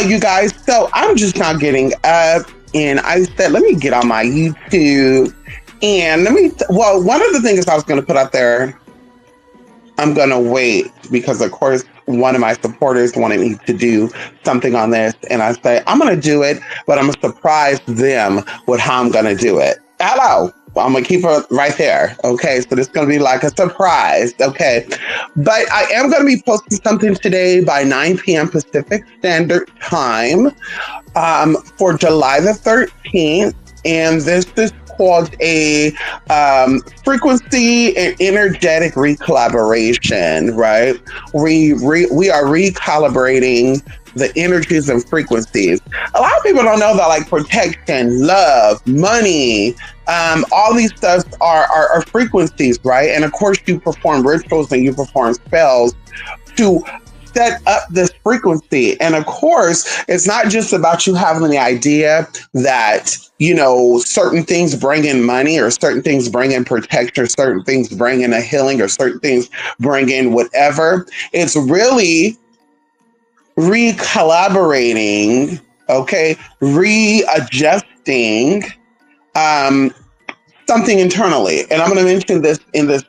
you guys. So I'm just not getting up, and I said, let me get on my YouTube, and well, one of the things I was going to put out there, I'm going to wait because, of course, one of my supporters wanted me to do something on this, and I say, I'm going to do it, but I'm going to surprise them with how I'm going to do it. Hello. I'm going to keep it right there. Okay. So this is going to be like a surprise. Okay. But I am going to be posting something today by 9 p.m. Pacific Standard Time for July the 13th. And this is called a frequency and energetic recollaboration, right? We are recalibrating the energies and frequencies. A lot of people don't know that, like, protection, love, money, all these stuff are frequencies, right? And of course, you perform rituals and you perform spells to set up this frequency. And of course, it's not just about you having the idea that, you know, certain things bring in money, or certain things bring in protection, or certain things bring in a healing, or certain things bring in whatever. It's really recollaborating, okay, readjusting something internally. And I'm going to mention this in this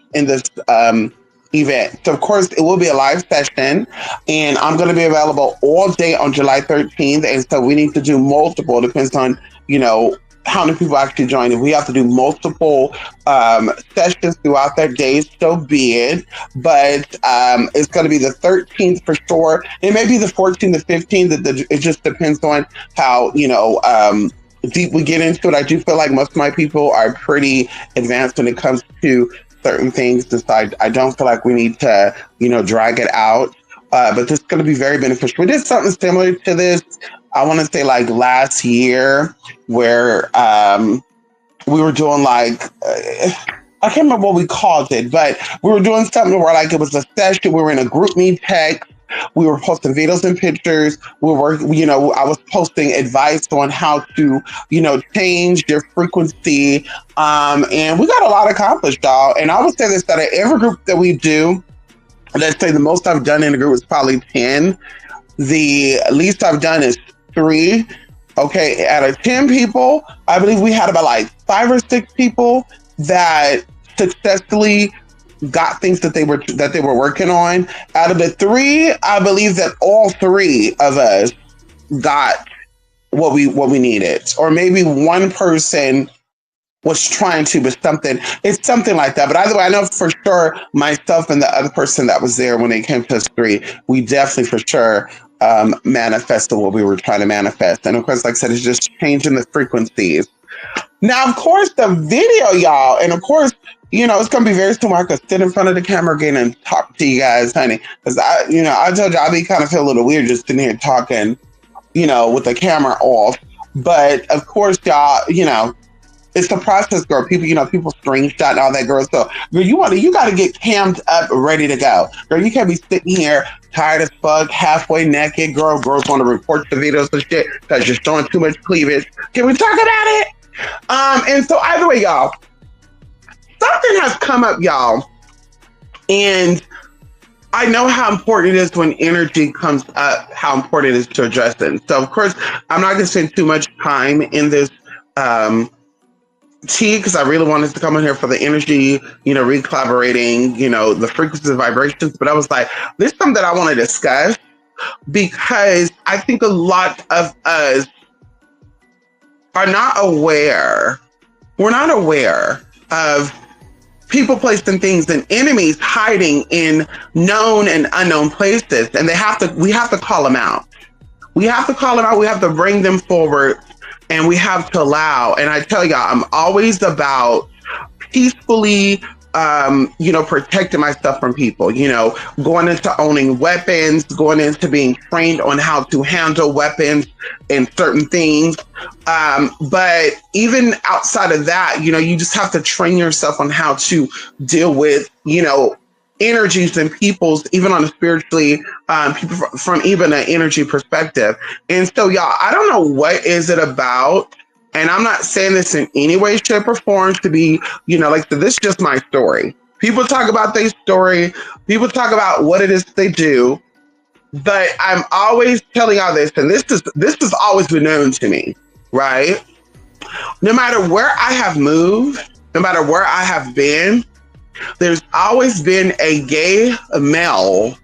event. So of course it will be a live session, and I'm going to be available all day on July 13th. And so we need to do multiple, depends on, you know, how many people actually join. If we have to do multiple sessions throughout that day, so be it. But it's going to be the 13th for sure. It may be the 14th, the 15th. It just depends on how, you know, deep we get into it. I do feel like most of my people are pretty advanced when it comes to certain things. So I don't feel like we need to, you know, drag it out. But this is going to be very beneficial. We did something similar to this, I want to say, like last year, where we were doing like, I can't remember what we called it, but we were doing something where, like, it was a session. We were in a group me text. We were posting videos and pictures. We were, you know, I was posting advice on how to, you know, change your frequency. And we got a lot accomplished, y'all. And I would say this, that at every group that we do, let's say the most I've done in a group is probably 10. The least I've done is 3. Okay, out of 10 people, I believe we had about like 5 or 6 people that successfully got things that they were working on. Out of the 3, I believe that all 3 of us got what we needed, or maybe one person was trying to, but it's something like that. But either way, I know for sure myself and the other person that was there, when it came to us 3, we definitely for sure manifested what we were trying to manifest. And of course, like I said, it's just changing the frequencies. Now, of course, the video, y'all, and of course, you know, it's going to be very soon where I could sit in front of the camera again and talk to you guys, honey. Because I told you, I kind of feel a little weird just sitting here talking, you know, with the camera off. But of course, y'all, you know, it's the process, girl. People screenshot and all that, girl. So, girl, you got to get cammed up, ready to go. Girl, you can't be sitting here tired as fuck, halfway naked. Girls want to report the videos and shit because you're showing too much cleavage. Can we talk about it? And so either way, y'all, something has come up, y'all. And I know how important it is when energy comes up, how important it is to address it. So, of course, I'm not going to spend too much time in this because I really wanted to come in here for the energy, you know, recollaborating, you know, the frequencies and vibrations. But I was like, this is something that I want to discuss, because I think a lot of us are not aware. We're not aware of people, placing things, and enemies hiding in known and unknown places. And we have to call them out. We have to call them out. We have to bring them forward. And we have to allow, and I tell y'all, I'm always about peacefully, protecting myself from people, you know, going into owning weapons, going into being trained on how to handle weapons and certain things. But even outside of that, you know, you just have to train yourself on how to deal with, you know, energies and people's, even on a spiritually, people from even an energy perspective. And so, y'all, I don't know what is it about, and I'm not saying this in any way, shape, or form to be, you know, like, this is just my story. People talk about their story. People talk about what it is they do. But I'm always telling all this, and this has always been known to me, right? No matter where I have moved, no matter where I have been, there's always been a gay male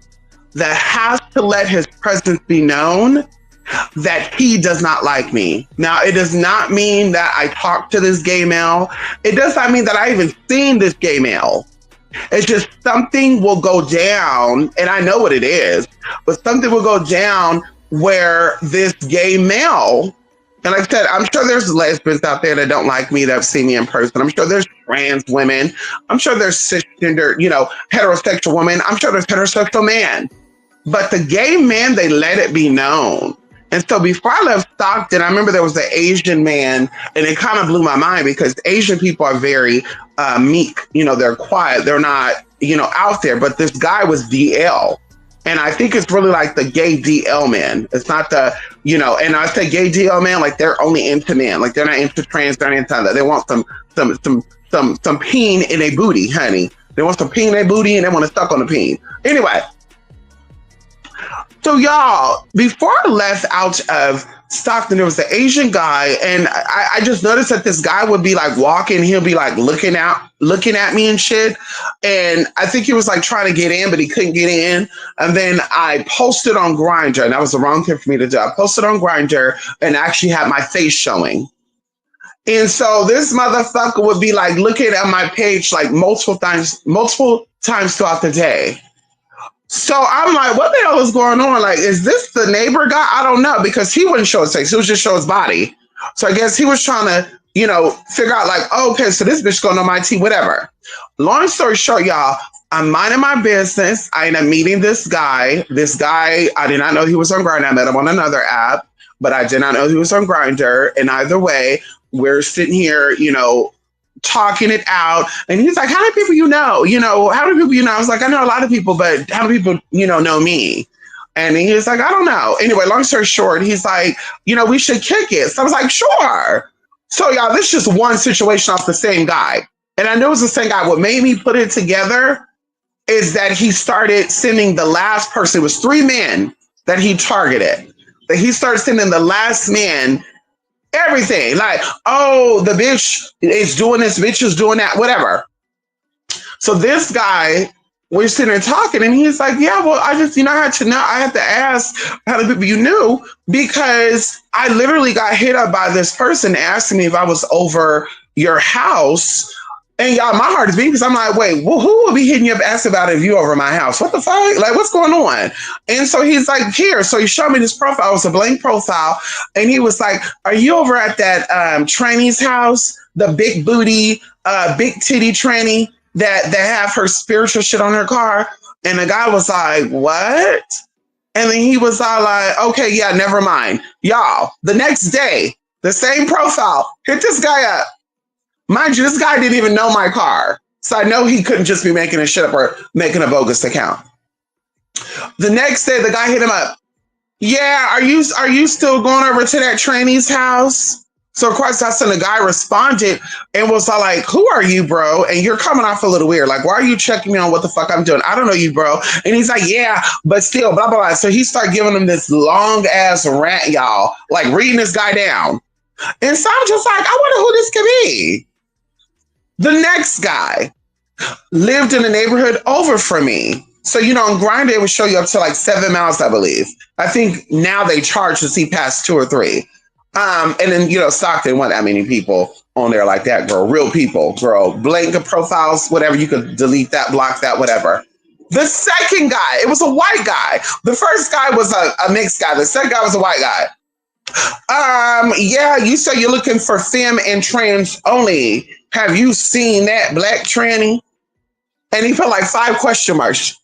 that has to let his presence be known that he does not like me. Now, it does not mean that I talk to this gay male. It does not mean that I even seen this gay male. It's just something will go down, and I know what it is, but something will go down where this gay male, and like I said, I'm sure there's lesbians out there that don't like me that have seen me in person. I'm sure there's trans women. I'm sure there's cisgender, heterosexual women. I'm sure there's heterosexual men. But the gay men, they let it be known. And so before I left Stockton, I remember there was an Asian man, and it kind of blew my mind because Asian people are very meek. They're quiet. They're not, out there. But this guy was DL. And I think it's really like the gay DL man. It's not and I say gay DL man, like they're only into men. Like they're not into trans, they're not into that. They want some peen in a booty, honey. They want some peen in a booty and they want to suck on the peen. Anyway. So y'all, before I left out of Stockton, there was the Asian guy, and I just noticed that this guy would be like walking, he'll be like looking at me and shit. And I think he was like trying to get in, but he couldn't get in. And then I posted on Grindr, and that was the wrong thing for me to do. I posted on Grindr and actually had my face showing. And so this motherfucker would be like looking at my page like multiple times throughout the day. So I'm like, what the hell is going on? Like, is this the neighbor guy? I don't know, because he wouldn't show his face. He would just show his body. So I guess he was trying to, figure out like, oh, okay, so this bitch going on my team, whatever. Long story short, y'all, I'm minding my business. I end up meeting this guy. This guy, I did not know he was on Grindr. I met him on another app, but I did not know he was on Grindr. And either way, we're sitting here, talking it out, and he's like, how many people how many people I was like, I know a lot of people, but how many people know me? And he was like, I don't know. Anyway, long story short, he's like, we should kick it. So I was like, sure. So y'all, this is just one situation off the same guy, and I know it's the same guy. What made me put it together is that he started sending the last person. It was 3 men that he targeted, that he started sending the last man everything, like, oh, the bitch is doing this, bitch is doing that, whatever. So this guy, we're sitting there talking, and he's like, yeah, well, I just, I had to ask how many people you knew, because I literally got hit up by this person asking me if I was over your house. And y'all, my heart is beating because I'm like, wait, well, who will be hitting you up asking about if you over my house? What the fuck? Like, what's going on? And so he's like, here. So he showed me this profile. It was a blank profile. And he was like, are you over at that tranny's house? The big booty, big titty tranny that have her spiritual shit on her car? And the guy was like, what? And then he was all like, okay, yeah, never mind. Y'all, the next day, the same profile, hit this guy up. Mind you, this guy didn't even know my car. So I know he couldn't just be making a shit up or making a bogus account. The next day, the guy hit him up. Yeah, are you still going over to that tranny's house? So of course, that's when the guy responded and was like, who are you, bro? And you're coming off a little weird. Like, why are you checking me on what the fuck I'm doing? I don't know you, bro. And he's like, yeah, but still, blah, blah, blah. So he started giving him this long ass rant, y'all, like reading this guy down. And so I'm just like, I wonder who this could be. The next guy lived in the neighborhood over from me. So, on Grindr, it would show you up to like 7 miles, I believe. I think now they charge to see past 2 or 3. And then, Stockton wasn't that many people on there like that, girl. Real people, girl. Blank profiles, whatever. You could delete that, block that, whatever. The second guy, it was a white guy. The first guy was a mixed guy. The second guy was a white guy. Yeah, you say you're looking for femme and trans only. Have you seen that black tranny? And he put like 5 question marks.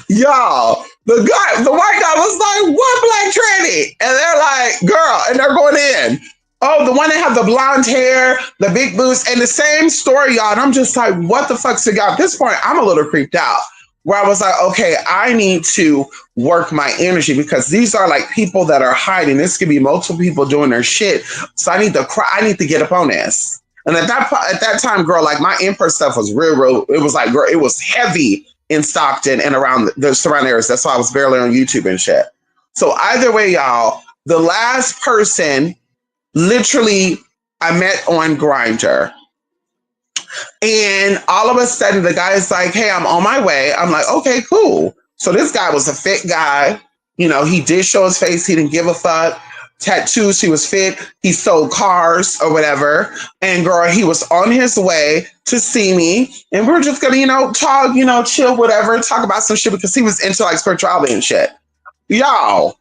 Y'all, the white guy was like, what black tranny? And they're like, girl, and they're going in. Oh, the one that had the blonde hair, the big boots, and the same story, y'all. And I'm just like, what the fuck's it got? At this point, I'm a little creeped out. Where I was like, okay, I need to work my energy because these are like people that are hiding. This could be multiple people doing their shit. So I need to get up on this. And at that time, girl, like my in-person stuff was real. It was like, girl, it was heavy in Stockton and around the surrounding areas. That's why I was barely on YouTube and shit. So either way, y'all, the last person literally I met on Grindr. And all of a sudden, the guy is like, hey, I'm on my way. I'm like, okay, cool. So this guy was a fit guy. You know, he did show his face. He didn't give a fuck. Tattoos, he was fit. He sold cars or whatever. And girl, he was on his way to see me. And we were just going to, talk, chill, whatever, talk about some shit because he was into like spirituality and shit. Y'all,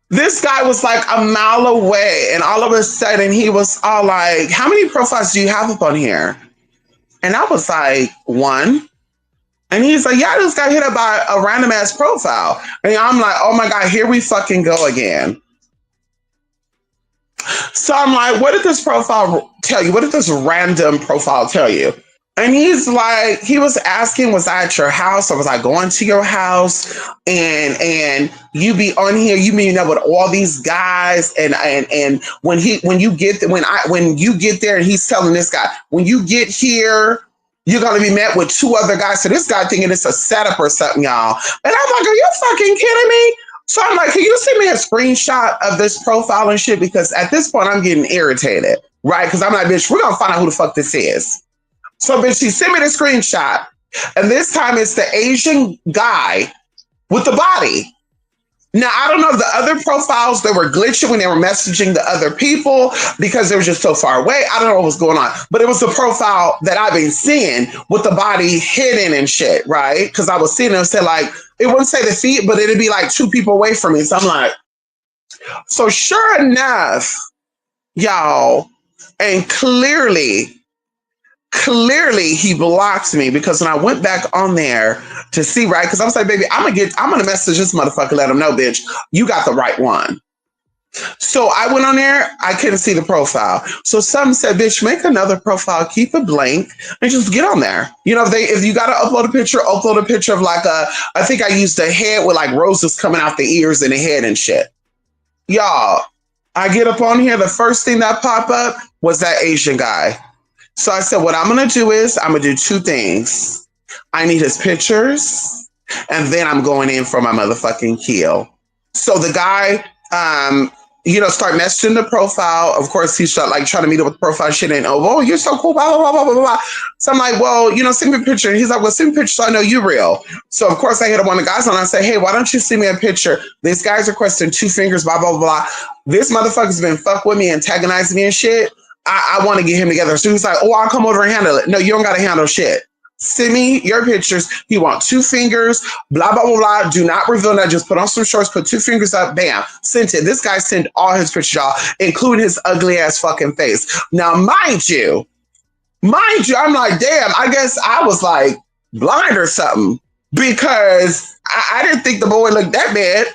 this guy was like a mile away. And all of a sudden, he was all like, how many profiles do you have up on here? And I was like, one. And he's like, yeah, I just got hit up by a random ass profile. And I'm like, oh my God, here we fucking go again. So I'm like, what did this profile tell you? What did this random profile tell you? And he's like, he was asking, was I at your house or was I going to your house? And you be on here, you meet up with all these guys. And when you get there and he's telling this guy, when you get here, you're going to be met with two other guys. So this guy thinking it's a setup or something, y'all. And I'm like, are you fucking kidding me? So I'm like, can you send me a screenshot of this profile and shit? Because at this point, I'm getting irritated, right? Because I'm like, bitch, we're going to find out who the fuck this is. So, bitch, she sent me the screenshot. And this time it's the Asian guy with the body. Now, I don't know if the other profiles, they were glitching when they were messaging the other people because they were just so far away. I don't know what was going on. But it was the profile that I've been seeing with the body hidden and shit, right? Because I was seeing them say like, it wouldn't say the feet, but it'd be like two people away from me. So I'm like, so sure enough, y'all, and clearly he blocked me because when I went back on there to see, right, because I was like, baby, I'm gonna message this motherfucker, let him know, bitch, you got the right one. So I went on there, I couldn't see the profile. So some said, bitch, make another profile, keep it blank, and just get on there. If you gotta upload a picture of like I think I used a head with like roses coming out the ears and the head and shit. Y'all, I get up on here, the first thing that popped up was that Asian guy. So I said, what I'm going to do is I'm going to do two things. I need his pictures, and then I'm going in for my motherfucking kill. So the guy, start messaging the profile. Of course, he's like trying to meet up with the profile shit and, oh, you're so cool, blah, blah, blah, blah, blah, blah. So I'm like, well, send me a picture. And he's like, well, send me a picture so I know you're real. So, of course, I hit up one of the guys and I say, hey, why don't you send me a picture? This guy's requesting 2 fingers, blah, blah, blah, blah. This motherfucker's been fuck with me, antagonizing me and shit. I want to get him together. So he's like, oh, I'll come over and handle it. No, you don't got to handle shit. Send me your pictures. He wants 2 fingers, blah, blah, blah, blah. Do not reveal that. Just put on some shorts, put 2 fingers up, bam, sent it. This guy sent all his pictures, y'all, including his ugly ass fucking face. Now, mind you, I'm like, damn, I guess I was like blind or something because I didn't think the boy looked that bad.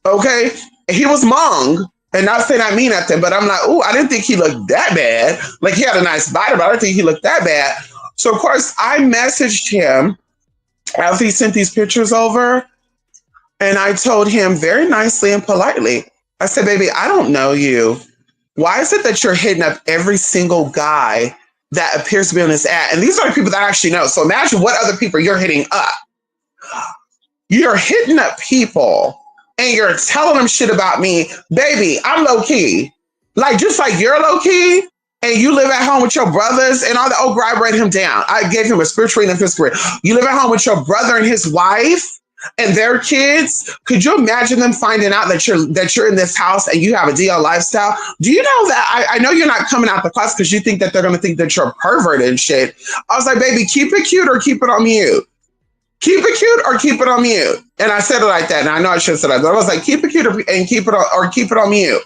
Okay. He was Hmong. And not saying I mean nothing, but I'm like, oh, I didn't think he looked that bad. Like he had a nice body, but I didn't think he looked that bad. So of course I messaged him after he sent these pictures over. And I told him very nicely and politely, I said, baby, I don't know you. Why is it that you're hitting up every single guy that appears to be on this ad? And these are the people that I actually know. So imagine what other people you're hitting up. You're hitting up people and you're telling them shit about me. Baby, I'm low key. Like, just like you're low key and you live at home with your brothers and all that. Oh, girl, I read him down. I gave him a spiritual reading in 5th grade. You live at home with your brother and his wife and their kids. Could you imagine them finding out that you're in this house and you have a DL lifestyle? Do you know that I know you're not coming out the class because you think that they're going to think that you're a pervert and shit. I was like, baby, keep it cute or keep it on mute. Keep it cute or keep it on mute. And I said it like that. And I know I should have said that, but I was like, keep it cute and keep it on mute.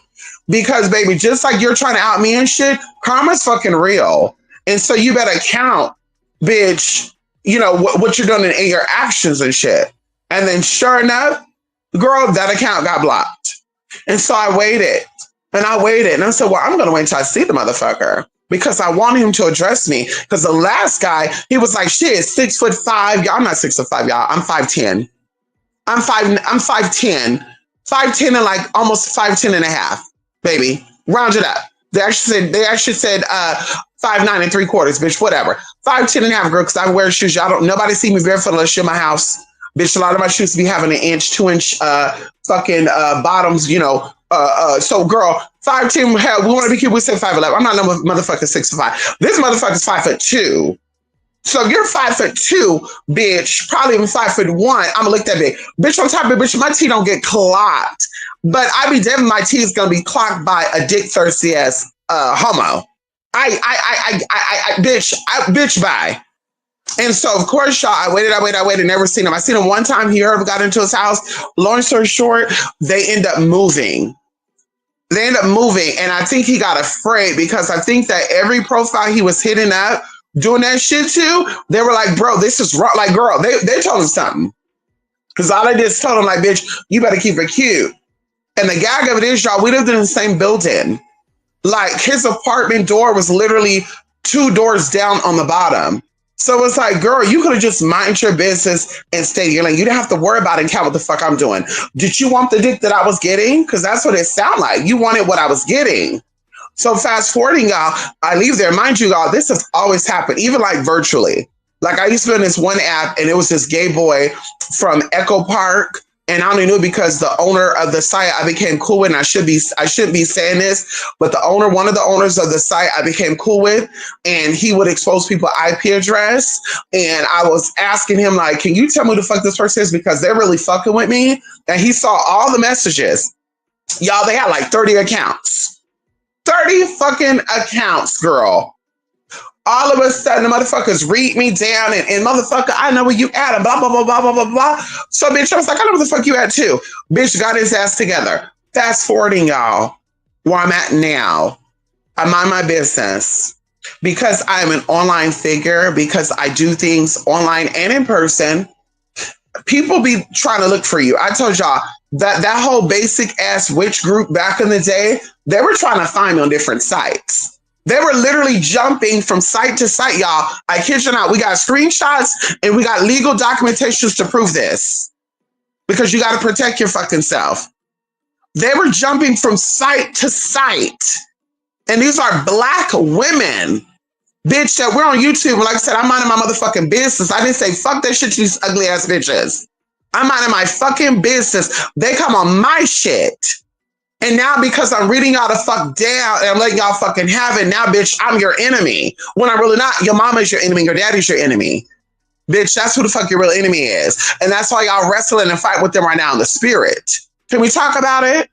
Because, baby, just like you're trying to out me and shit, karma's fucking real. And so you better count, bitch, what you're doing in your actions and shit. And then sure enough, girl, that account got blocked. And so I waited. And I said, well, I'm going to wait until I see the motherfucker. Because I want him to address me. Because the last guy, he was like, shit, 6'5". Y'all, I'm not 6'5", y'all. I'm 5'10". I'm 5'10". 5'10" and like almost 5'10" and a half, baby. Round it up. They actually said 5'9 3/4, bitch, whatever. 5'10 and a half, girl, because I wear shoes. Y'all don't nobody see me barefoot unless you're in my house. Bitch, a lot of my shoes be having an inch, 2 inch fucking bottoms, so girl, 5'10, hell, we want to be cute, we say 5'11. I'm not no motherfucker 6'5". This motherfucker's 5'2". So you're 5'2", bitch, probably even 5'1". I'm gonna look that big. Bitch, on top of it, bitch, my teeth don't get clocked. But I be damn my teeth is gonna be clocked by a dick thirsty ass homo. Bitch, bye. And so, of course, y'all, I waited, never seen him. I seen him one time. He heard, got into his house. Long story short, they end up moving. And I think he got afraid because I think that every profile he was hitting up, doing that shit to, they were like, bro, this is wrong. Like, girl, they told him something. Because all they did is told him, like, bitch, you better keep it cute. And the gag of it is, y'all, we lived in the same building. Like, his apartment door was literally 2 doors down on the bottom. So it's like, girl, you could have just minded your business and stayed your lane. You didn't have to worry about it and count what the fuck I'm doing. Did you want the dick that I was getting? Because that's what it sounded like. You wanted what I was getting. So fast forwarding, y'all, I leave there. Mind you, y'all, this has always happened, even like virtually. Like I used to be on this one app and it was this gay boy from Echo Park. And I only knew because the owner of the site I became cool with, and I shouldn't be saying this, but one of the owners of the site I became cool with, and he would expose people's IP address. And I was asking him, like, can you tell me who the fuck this person is? Because they're really fucking with me. And he saw all the messages. Y'all, they had like 30 accounts. 30 fucking accounts, girl. All of a sudden, the motherfuckers read me down and motherfucker, I know where you at, and blah, blah, blah, blah, blah, blah, blah. So, bitch, I was like, I know where the fuck you at, too. Bitch got his ass together. Fast forwarding, y'all, where I'm at now. I mind my business because I'm an online figure, because I do things online and in person. People be trying to look for you. I told y'all that whole basic ass witch group back in the day, they were trying to find me on different sites. They were literally jumping from site to site, y'all. I kid you not. We got screenshots and we got legal documentations to prove this. Because you got to protect your fucking self. They were jumping from site to site. And these are Black women. Bitch, that we're on YouTube. Like I said, I'm minding my motherfucking business. I didn't say fuck that shit to these ugly ass bitches. I'm minding my fucking business. They come on my shit. And now because I'm reading y'all the fuck down and I'm letting y'all fucking have it, now, bitch, I'm your enemy. When I'm really not. Your mama's your enemy. Your daddy's your enemy. Bitch, that's who the fuck your real enemy is. And that's why y'all wrestling and fight with them right now in the spirit. Can we talk about it?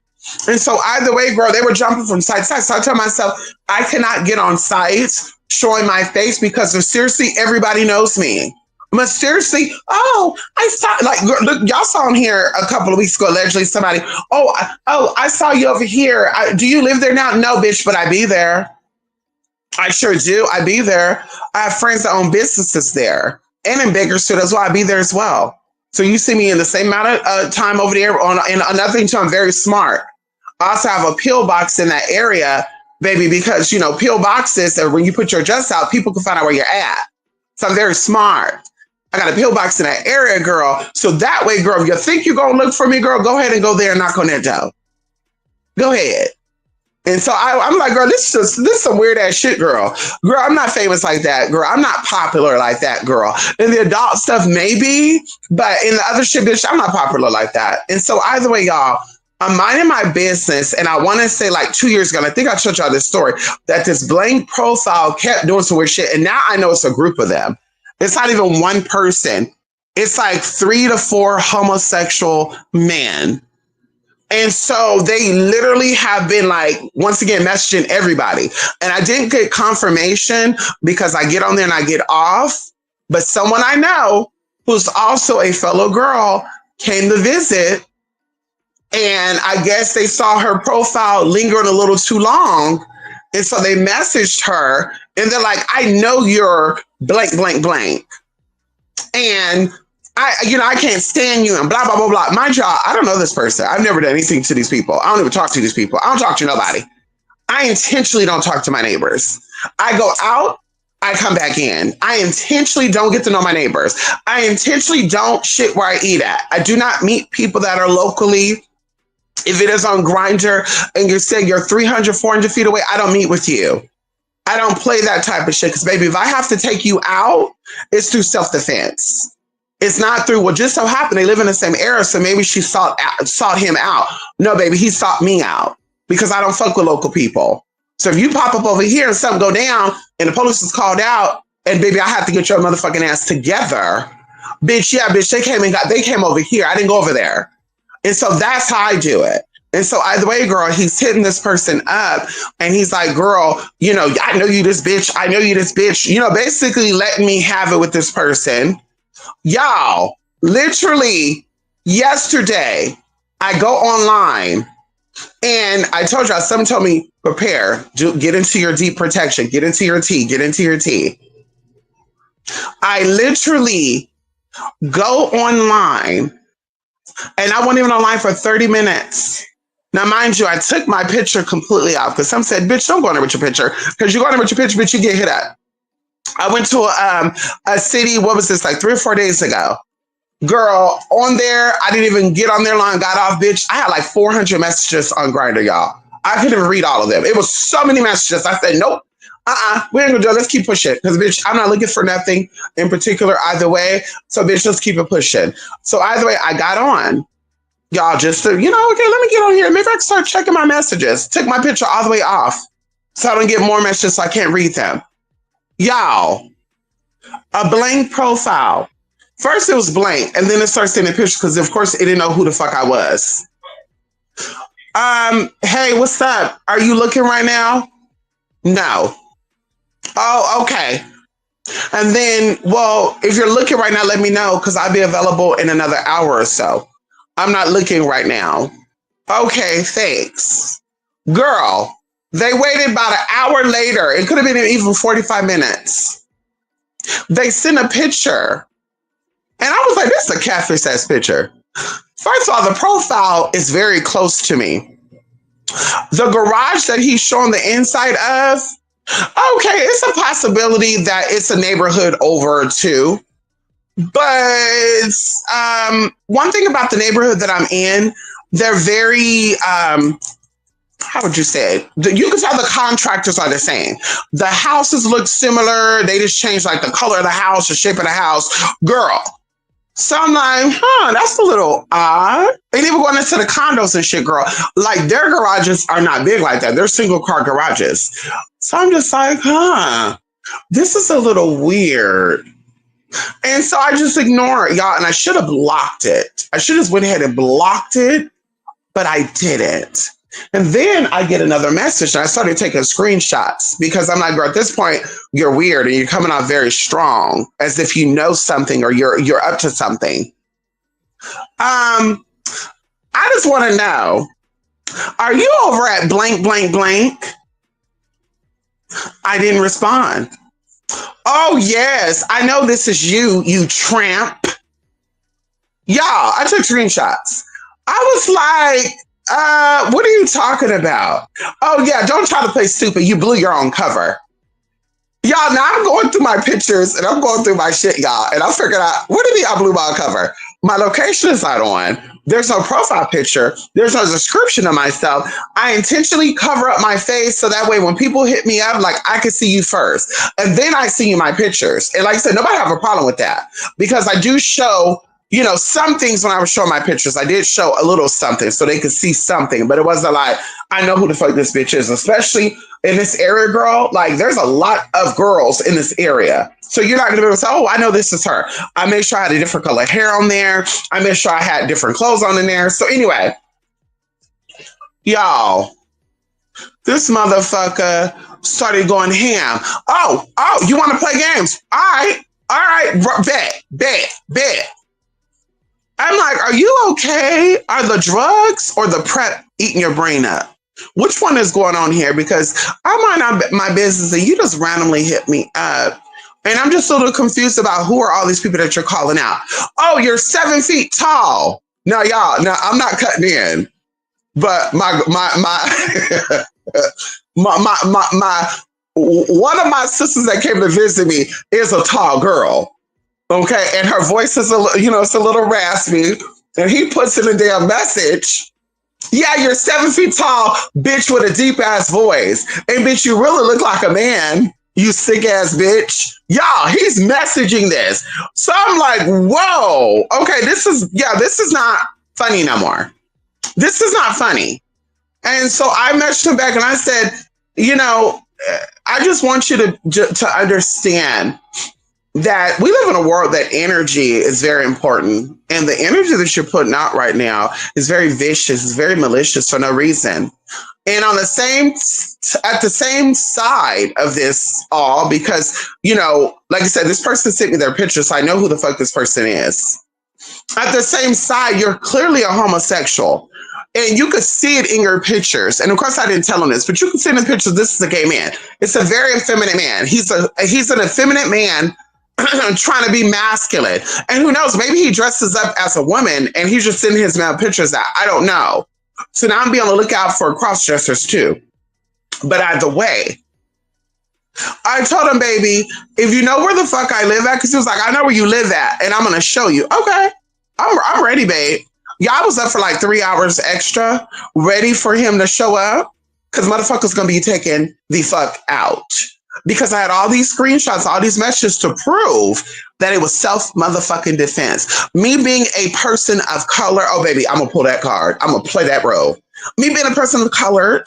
And so either way, girl, they were jumping from site to site. So I told myself, I cannot get on sites showing my face because seriously, everybody knows me. Mysteriously, I saw, like, look, y'all saw him here a couple of weeks ago, allegedly somebody, I saw you over here. Do you live there now? No, bitch, but I be there. I sure do. I be there. I have friends that own businesses there and in Bakersfield as well. I be there as well. So you see me in the same amount of time over there. And another thing too, I'm very smart. I also have a pill box in that area, baby, because, pill boxes, when you put your address out, people can find out where you're at. So I'm very smart. I got a pill box in that area, girl. So that way, girl, if you think you're going to look for me, girl, go ahead and go there and knock on that door. Go ahead. And so I'm like, girl, this is some weird ass shit, girl. Girl, I'm not famous like that, girl. I'm not popular like that, girl. In the adult stuff, maybe, but in the other shit, bitch, I'm not popular like that. And so either way, y'all, I'm minding my business. And I want to say like 2 years ago, and I think I told y'all this story, that this blank profile kept doing some weird shit. And now I know it's a group of them. It's not even one person. It's like 3 to 4 homosexual men. And so they literally have been like, once again, messaging everybody. And I didn't get confirmation because I get on there and I get off. But someone I know who's also a fellow girl came to visit. And I guess they saw her profile lingering a little too long. And so they messaged her and they're like, I know you're blank, blank, blank. And I can't stand you and blah, blah, blah, blah. Mind y'all, I don't know this person. I've never done anything to these people. I don't even talk to these people. I don't talk to nobody. I intentionally don't talk to my neighbors. I go out, I come back in. I intentionally don't get to know my neighbors. I intentionally don't shit where I eat at. I do not meet people that are locally If it is on Grinder and you say you're 300, 400 feet away, I don't meet with you. I don't play that type of shit. Because, baby, if I have to take you out, it's through self-defense. It's not through, well, just so happened they live in the same area, so maybe she sought him out. No, baby, he sought me out because I don't fuck with local people. So if you pop up over here and something go down and the police is called out, and baby, I have to get your motherfucking ass together. Bitch, yeah, bitch, they came over here. I didn't go over there. And so that's how I do it. And so either way, girl, he's hitting this person up and he's like, girl, you know, I know you this bitch. I know you this bitch. You know, basically letting me have it with this person. Y'all, literally yesterday, I go online and I told y'all, someone told me, prepare, get into your deep protection, get into your tea, get into your tea. I literally go online and I wasn't even online for 30 minutes. Now, mind you, I took my picture completely off because some said, bitch, don't go in there with your picture because you go in there with your picture, bitch, you get hit up. I went to a city, what was this, like 3 or 4 days ago. Girl, on there, I didn't even get on their line, got off, bitch. I had like 400 messages on Grindr, y'all. I couldn't even read all of them. It was so many messages. I said, nope, we ain't gonna do it. Let's keep pushing. Because, bitch, I'm not looking for nothing in particular either way. So, bitch, let's keep it pushing. So, either way, I got on. Y'all just to, you know, okay, let me get on here. Maybe I can start checking my messages. Took my picture all the way off so I don't get more messages so I can't read them. Y'all, a blank profile. First it was blank, and then it started sending pictures because, of course, it didn't know who the fuck I was. Hey, what's up? Are you looking right now? No. Oh, okay. And then, well, if you're looking right now, let me know because I'll be available in another hour or so. I'm not looking right now. Okay, thanks. Girl, they waited about an hour later. It could have been even 45 minutes. They sent a picture. And I was like, this is a catfish ass picture. First of all, the profile is very close to me. The garage that he's showing the inside of, okay, it's a possibility that it's a neighborhood over too. But one thing about the neighborhood that I'm in, they're very, how would you say it? You can tell the contractors are the same. The houses look similar. They just changed like the color of the house, the shape of the house. Girl. So I'm like, that's a little odd. And even going into the condos and shit, girl, like their garages are not big like that. They're single car garages. So I'm just like, this is a little weird. And so I just ignore it, y'all. And I should have blocked it. I should have went ahead and blocked it, but I didn't. And then I get another message and I started taking screenshots because I'm like, girl, at this point, you're weird and you're coming out very strong as if you know something or you're up to something. I just want to know, are you over at blank, blank, blank? I didn't respond. Oh, yes, I know this is you, you tramp. Y'all, I took screenshots. I was like, what are you talking about? Oh, yeah, don't try to play stupid. You blew your own cover. Y'all, now I'm going through my pictures and I'm going through my shit, y'all. And I figured out, what do you mean I blew my own cover? My location is not on. There's no profile picture. There's no description of myself. I intentionally cover up my face so that way when people hit me up, like I can see you first. And then I see you my pictures. And like I said, nobody have a problem with that because I do show, you know, some things when I was showing my pictures. I did show a little something so they could see something, but it wasn't like, I know who the fuck this bitch is, especially in this area, girl. Like there's a lot of girls in this area. So you're not going to be able to say, oh, I know this is her. I made sure I had a different color hair on there. I made sure I had different clothes on in there. So anyway, y'all, this motherfucker started going ham. Oh, you want to play games? All right, bet. I'm like, are you okay? Are the drugs or the prep eating your brain up? Which one is going on here? Because I mind not my business and you just randomly hit me up. And I'm just a little confused about who are all these people that you're calling out. Oh, you're 7 feet tall. Now, y'all, I'm not cutting in. But my one of my sisters that came to visit me is a tall girl. Okay, and her voice is it's a little raspy, and he puts in a damn message Yeah, you're 7 feet tall, bitch with a deep ass voice. And bitch, you really look like a man, you sick ass bitch. Y'all, he's messaging this. So I'm like, whoa, okay, this is not funny no more. This is not funny. And so I messaged him back and I said, you know, I just want you to understand that we live in a world that energy is very important. And the energy that you're putting out right now is very vicious, it's very malicious for no reason. And on the same at the same side of this all, because like I said, this person sent me their picture, so I know who the fuck this person is. At the same side, you're clearly a homosexual. And you could see it in your pictures. And of course, I didn't tell him this, but you can see in the pictures, this is a gay man. It's a very effeminate man. He's an effeminate man trying to be masculine. And who knows, maybe he dresses up as a woman and he's just sending his male pictures out. I don't know. So now I'm being on the lookout for cross dressers too. But either way, I told him, baby, if you know where the fuck I live at, because he was like, I know where you live at, and I'm going to show you. Okay, I'm ready, babe. Yeah, I was up for like 3 hours extra, ready for him to show up, because motherfucker's going to be taken the fuck out. Because I had all these screenshots, all these messages to prove that it was self-motherfucking defense. Me being a person of color, oh, baby, I'm going to pull that card. I'm going to play that role. Me being a person of color,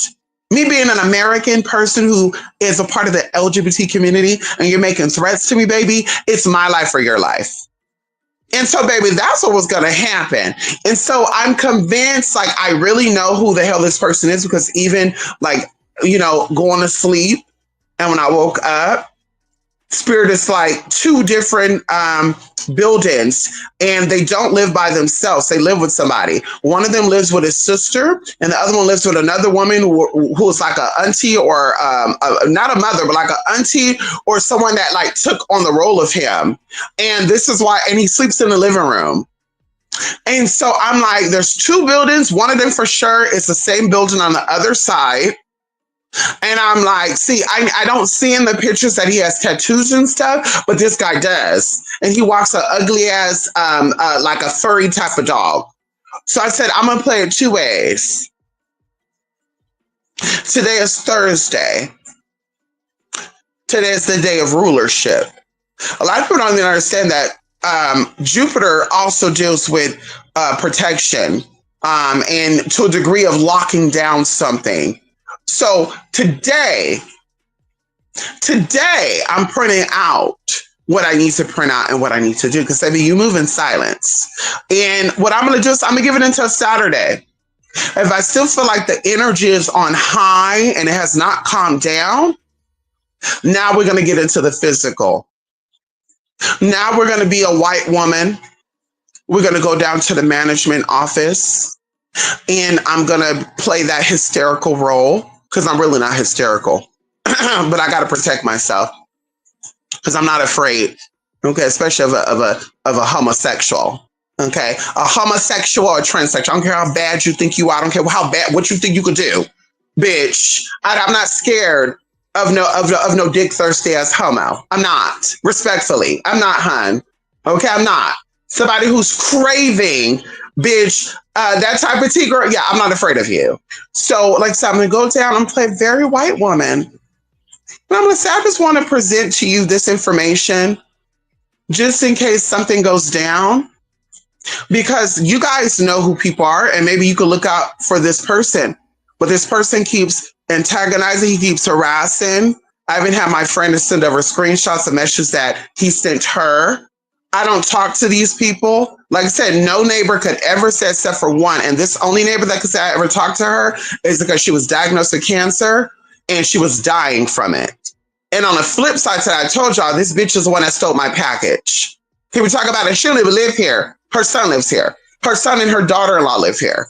me being an American person who is a part of the LGBT community, and you're making threats to me, baby, it's my life or your life. And so, baby, that's what was going to happen. And so I'm convinced, like, I really know who the hell this person is, because even, like, going to sleep, and when I woke up, Spirit is like two different buildings, and they don't live by themselves. They live with somebody. One of them lives with his sister, and the other one lives with another woman who's like an auntie, or not a mother, but like an auntie, or someone that like took on the role of him. And this is why, and he sleeps in the living room. And so I'm like, there's two buildings. One of them for sure is the same building on the other side. And I'm like, see, I don't see in the pictures that he has tattoos and stuff, but this guy does. And he walks an ugly ass, like a furry type of dog. So I said, I'm going to play it two ways. Today is Thursday. Today is the day of rulership. A lot of people don't even understand that Jupiter also deals with protection and to a degree of locking down something. So today, I'm printing out what I need to print out and what I need to do, because you move in silence. And what I'm going to do is I'm going to give it until Saturday. If I still feel like the energy is on high and it has not calmed down, now we're going to get into the physical. Now we're going to be a white woman. We're going to go down to the management office, and I'm going to play that hysterical role. Because I'm really not hysterical, but I got to protect myself because I'm not afraid. Okay, especially of a homosexual. Okay, a homosexual or a transsexual. I don't care how bad you think you are. I don't care how bad what you think you could do, bitch. I'm not scared of no dick thirsty ass homo. I'm not. Respectfully, I'm not, hun. Okay, I'm not. Somebody who's craving, bitch, that type of tea, girl. Yeah, I'm not afraid of you. So, like I said, I'm going to go down and play a very white woman. And I'm going to say, I just want to present to you this information just in case something goes down, because you guys know who people are, and maybe you could look out for this person. But this person keeps antagonizing, he keeps harassing. I even had my friend to send over screenshots of messages that he sent her. I don't talk to these people. Like I said, no neighbor could ever say, except for one. And this only neighbor that could say I ever talked to her is because she was diagnosed with cancer and she was dying from it. And on the flip side to that, I told y'all, this bitch is the one that stole my package. Can we talk about it? She don't even live here. Her son lives here. Her son and her daughter-in-law live here.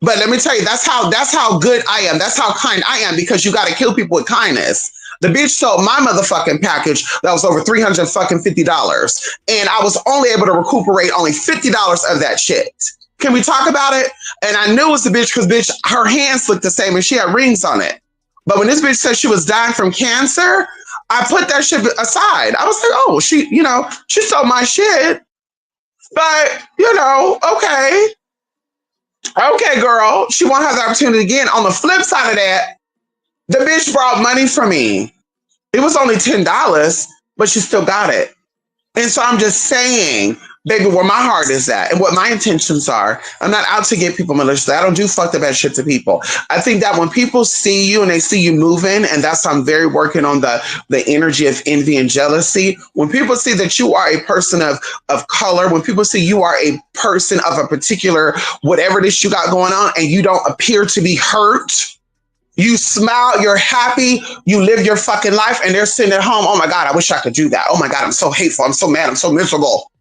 But let me tell you, that's how good I am. That's how kind I am, because you got to kill people with kindness. The bitch sold my motherfucking package that was over $350. And I was only able to recuperate only $50 of that shit. Can we talk about it? And I knew it was the bitch because, bitch, her hands looked the same and she had rings on it. But when this bitch said she was dying from cancer, I put that shit aside. I was like, oh, she sold my shit. But, okay. Okay, girl. She won't have the opportunity again. On the flip side of that, the bitch brought money for me. It was only $10, but she still got it. And so I'm just saying, baby, where my heart is at and what my intentions are. I'm not out to get people maliciously. I don't do fucked up ass shit to people. I think that when people see you and they see you moving, and that's I'm very working on the energy of envy and jealousy. When people see that you are a person of color, when people see you are a person of a particular whatever it is you got going on, and you don't appear to be hurt, you smile, you're happy, you live your fucking life, and they're sitting at home. Oh my God, I wish I could do that. Oh my God, I'm so hateful. I'm so mad. I'm so miserable.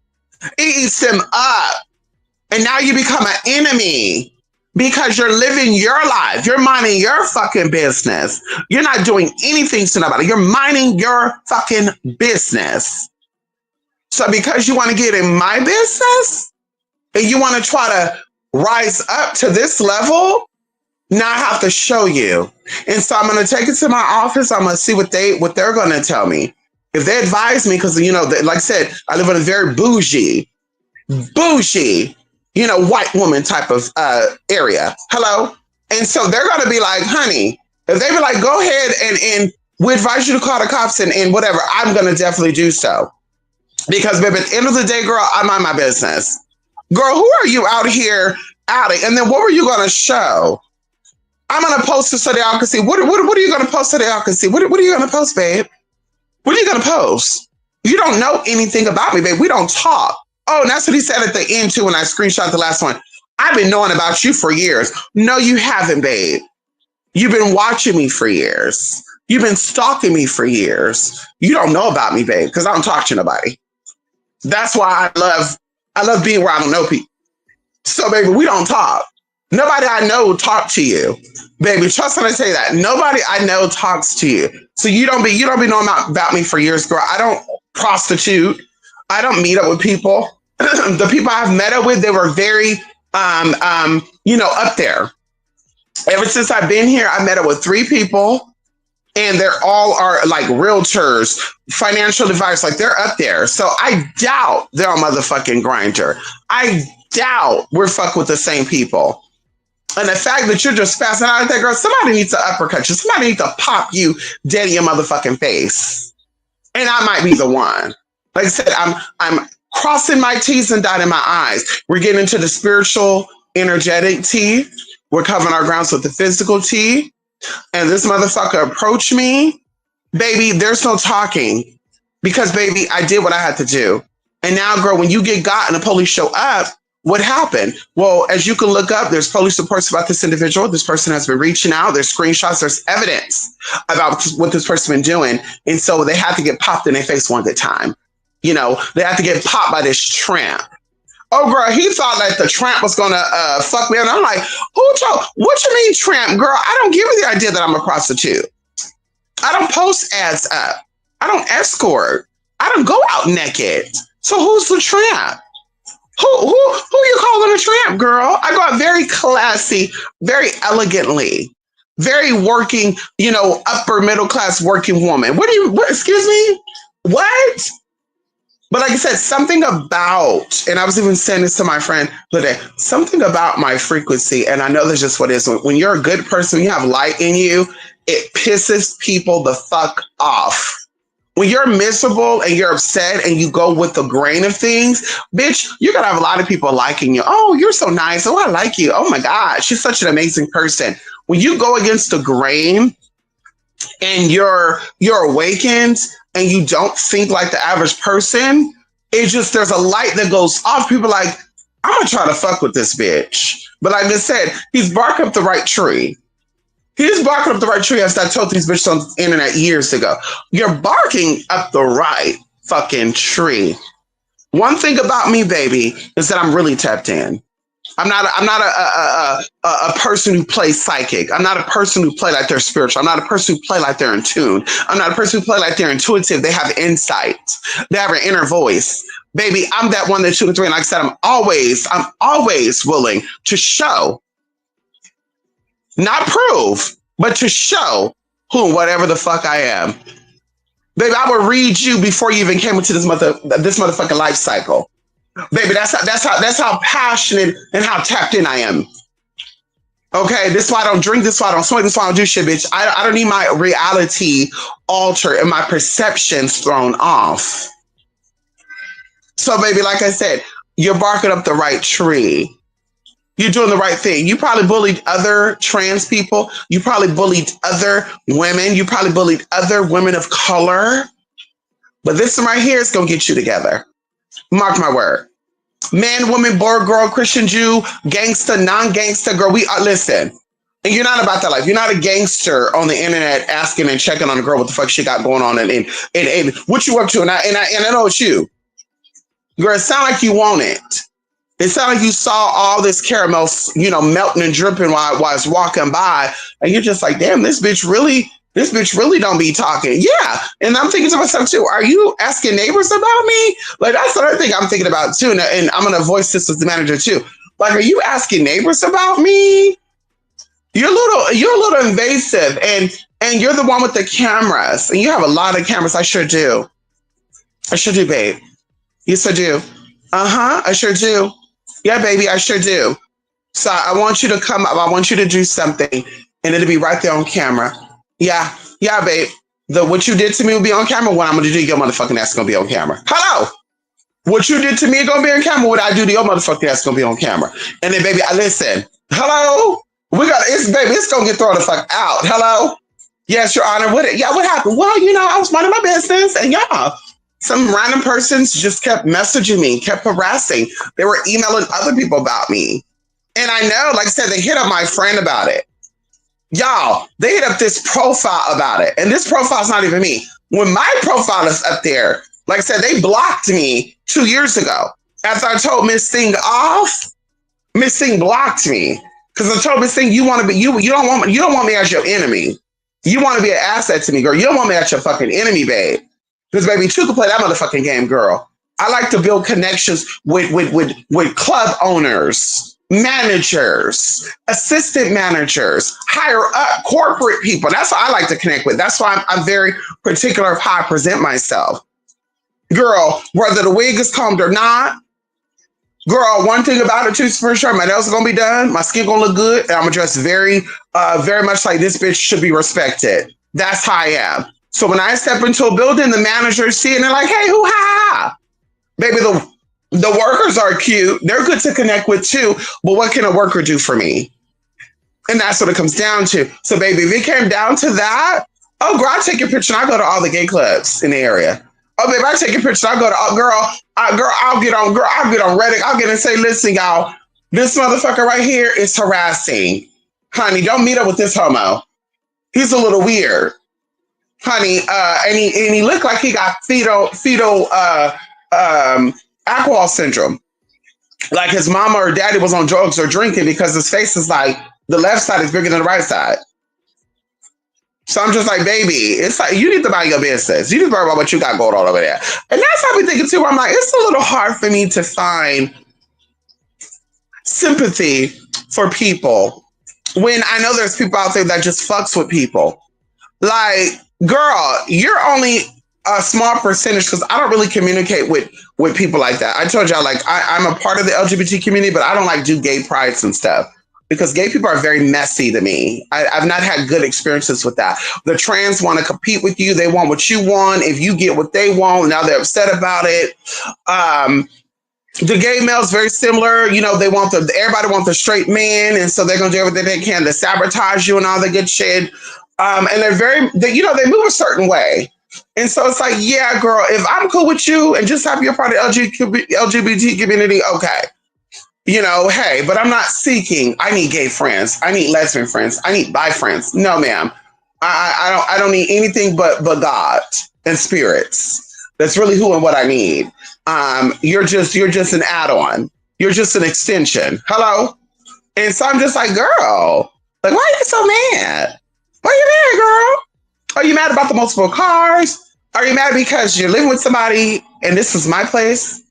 It eats them up. And now you become an enemy because you're living your life. You're minding your fucking business. You're not doing anything to nobody. You're minding your fucking business. So because you want to get in my business and you want to try to rise up to this level, now I have to show you. And so I'm going to take it to my office. I'm going to see what they're going to tell me. If they advise me, because, like I said, I live in a very bougie, white woman type of area. Hello? And so they're going to be like, honey, if they be like, go ahead and we advise you to call the cops and whatever, I'm going to definitely do so. Because, baby, at the end of the day, girl, I mind my business. Girl, who are you out here outing? And then what were you going to show? I'm going to post it so y'all can see. What are you going to post so y'all can see? What are you going to post, babe? What are you going to post? You don't know anything about me, babe. We don't talk. Oh, and that's what he said at the end, too, when I screenshot the last one. I've been knowing about you for years. No, you haven't, babe. You've been watching me for years. You've been stalking me for years. You don't know about me, babe, because I don't talk to nobody. That's why I love being where I don't know people. So, baby, we don't talk. Nobody I know talk to you, baby. Trust when I say that. Nobody I know talks to you. So you don't be knowing about me for years, girl. I don't prostitute. I don't meet up with people. The people I've met up with, they were very, up there. Ever since I've been here, I met up with 3 people, and they're all are like realtors, financial advice, like they're up there. So I doubt they're on motherfucking Grindr. I doubt we're fuck with the same people. And the fact that you're just passing out of that, girl, somebody needs to uppercut you. Somebody needs to pop you dead in your motherfucking face. And I might be the one. Like I said, I'm crossing my T's and dotting my I's. We're getting into the spiritual, energetic T. We're covering our grounds with the physical T. And this motherfucker approached me. Baby, there's no talking. Because, baby, I did what I had to do. And now, girl, when you get got and the police show up, what happened? Well, as you can look up, there's police reports about this individual. This person has been reaching out. There's screenshots. There's evidence about what this person's been doing. And so they had to get popped in their face one good time. They had to get popped by this tramp. Oh, girl, he thought that the tramp was going to fuck me. And I'm like, what you mean tramp? Girl, I don't give you the idea that I'm a prostitute. I don't post ads up. I don't escort. I don't go out naked. So who's the tramp? Who you calling a tramp, girl? I go out very classy, very elegantly, very working, upper middle class working woman. Excuse me? What? But like I said, something about, and I was even saying this to my friend today, something about my frequency, and I know that's just what it is. When you're a good person, you have light in you, it pisses people the fuck off. When you're miserable and you're upset and you go with the grain of things, bitch, you're going to have a lot of people liking you. Oh, you're so nice. Oh, I like you. Oh, my God. She's such an amazing person. When you go against the grain and you're awakened and you don't think like the average person, it's just there's a light that goes off. People are like, I'm going to try to fuck with this bitch. But like I said, he's barking up the right tree. He's barking up the right tree, as I told these bitches on the internet years ago. You're barking up the right fucking tree. One thing about me, baby, is that I'm really tapped in. I'm not a person who plays psychic. I'm not a person who play like they're spiritual. I'm not a person who play like they're in tune. I'm not a person who play like they're intuitive. They have insight. They have an inner voice. Baby, I'm that one, that 2 and 3. And like I said, I'm always willing to show. Not prove, but to show who and whatever the fuck I am. Baby, I will read you before you even came into this motherfucking life cycle. Baby, that's how passionate and how tapped in I am. Okay, this is why I don't drink, this is why I don't smoke, this is why I don't do shit, bitch. I don't need my reality altered and my perceptions thrown off. So, baby, like I said, you're barking up the right tree. You're doing the right thing. You probably bullied other trans people. You probably bullied other women. You probably bullied other women of color. But this one right here is going to get you together. Mark my word. Man, woman, boy, girl, Christian, Jew, gangster, non-gangster, girl, we listen. And you're not about that life. You're not a gangster on the internet asking and checking on a girl what the fuck she got going on and what you up to. And I know it's you. Girl, it sound like you want it. It sounded like you saw all this caramel, melting and dripping while I was walking by. And you're just like, damn, this bitch really don't be talking. Yeah. And I'm thinking to myself too, are you asking neighbors about me? Like, that's the other thing I'm thinking about too. And I'm going to voice this with the manager too. Like, are you asking neighbors about me? You're a little invasive and you're the one with the cameras and you have a lot of cameras. I sure do. Babe. Yes, I do. I sure do. Yeah, baby, I sure do. So I want you to come up. I want you to do something and it'll be right there on camera. Yeah, babe. What you did to me will be on camera. What I'm going to do, your motherfucking ass is going to be on camera. Hello. What you did to me is going to be on camera. What I do to your motherfucking ass is going to be on camera. And then, baby, I listen. Hello. It's going to get thrown the fuck out. Hello. Yes, Your Honor. What happened? Well, I was minding my business and some random persons just kept messaging me, kept harassing. They were emailing other people about me. And I know, like I said, they hit up my friend about it. Y'all, they hit up this profile about it. And this profile's not even me. When my profile is up there, like I said, they blocked me 2 years ago. After I told Miss Singh off, Miss Singh blocked me. Because I told Miss Singh, you don't want me as your enemy. You want to be an asset to me, girl. You don't want me as your fucking enemy, babe. Because, baby, you can play that motherfucking game, girl. I like to build connections with club owners, managers, assistant managers, higher up corporate people. That's what I like to connect with. That's why I'm very particular of how I present myself. Girl, whether the wig is combed or not, girl, one thing about it too, for sure, my nails are going to be done, my skin going to look good, and I'm going to dress very, very much like this bitch should be respected. That's how I am. So when I step into a building, the managers see it and they're like, hey, hoo-ha. Baby, the workers are cute. They're good to connect with too. But what can a worker do for me? And that's what it comes down to. So, baby, if it came down to that, oh, girl, I'll take your picture and I'll go to all the gay clubs in the area. Oh, baby, I'll take your picture. I'll go to, I'll get on Reddit. I'll get and say, listen, y'all, this motherfucker right here is harassing. Honey, don't meet up with this homo. He's a little weird. Honey, and he looked like he got fetal alcohol syndrome. Like his mama or daddy was on drugs or drinking because his face is like the left side is bigger than the right side. So I'm just like, baby, it's like you need to mind your business. You need to worry about what you got going on over there. And that's how we thinking too. I'm like, it's a little hard for me to find sympathy for people when I know there's people out there that just fucks with people. Like, girl, you're only a small percentage because I don't really communicate with people like that. I told y'all, like, I'm a part of the LGBT community, but I don't like do gay prides and stuff because gay people are very messy to me. I've not had good experiences with that. The trans want to compete with you. They want what you want. If you get what they want, now they're upset about it. The gay male's very similar. They want everybody wants the straight man. And so they're going to do everything they can to sabotage you and all the good shit. And they move a certain way. And so it's like, yeah, girl, if I'm cool with you and just have your part of LGBT community, okay. Hey, but I'm not seeking. I need gay friends. I need lesbian friends. I need bi friends. No, ma'am. I don't need anything but God and spirits. That's really who and what I need. You're just an add-on. You're just an extension. Hello? And so I'm just like, girl, like, why are you so mad? Why are you mad, girl? Are you mad about the multiple cars? Are you mad because you're living with somebody and this is my place?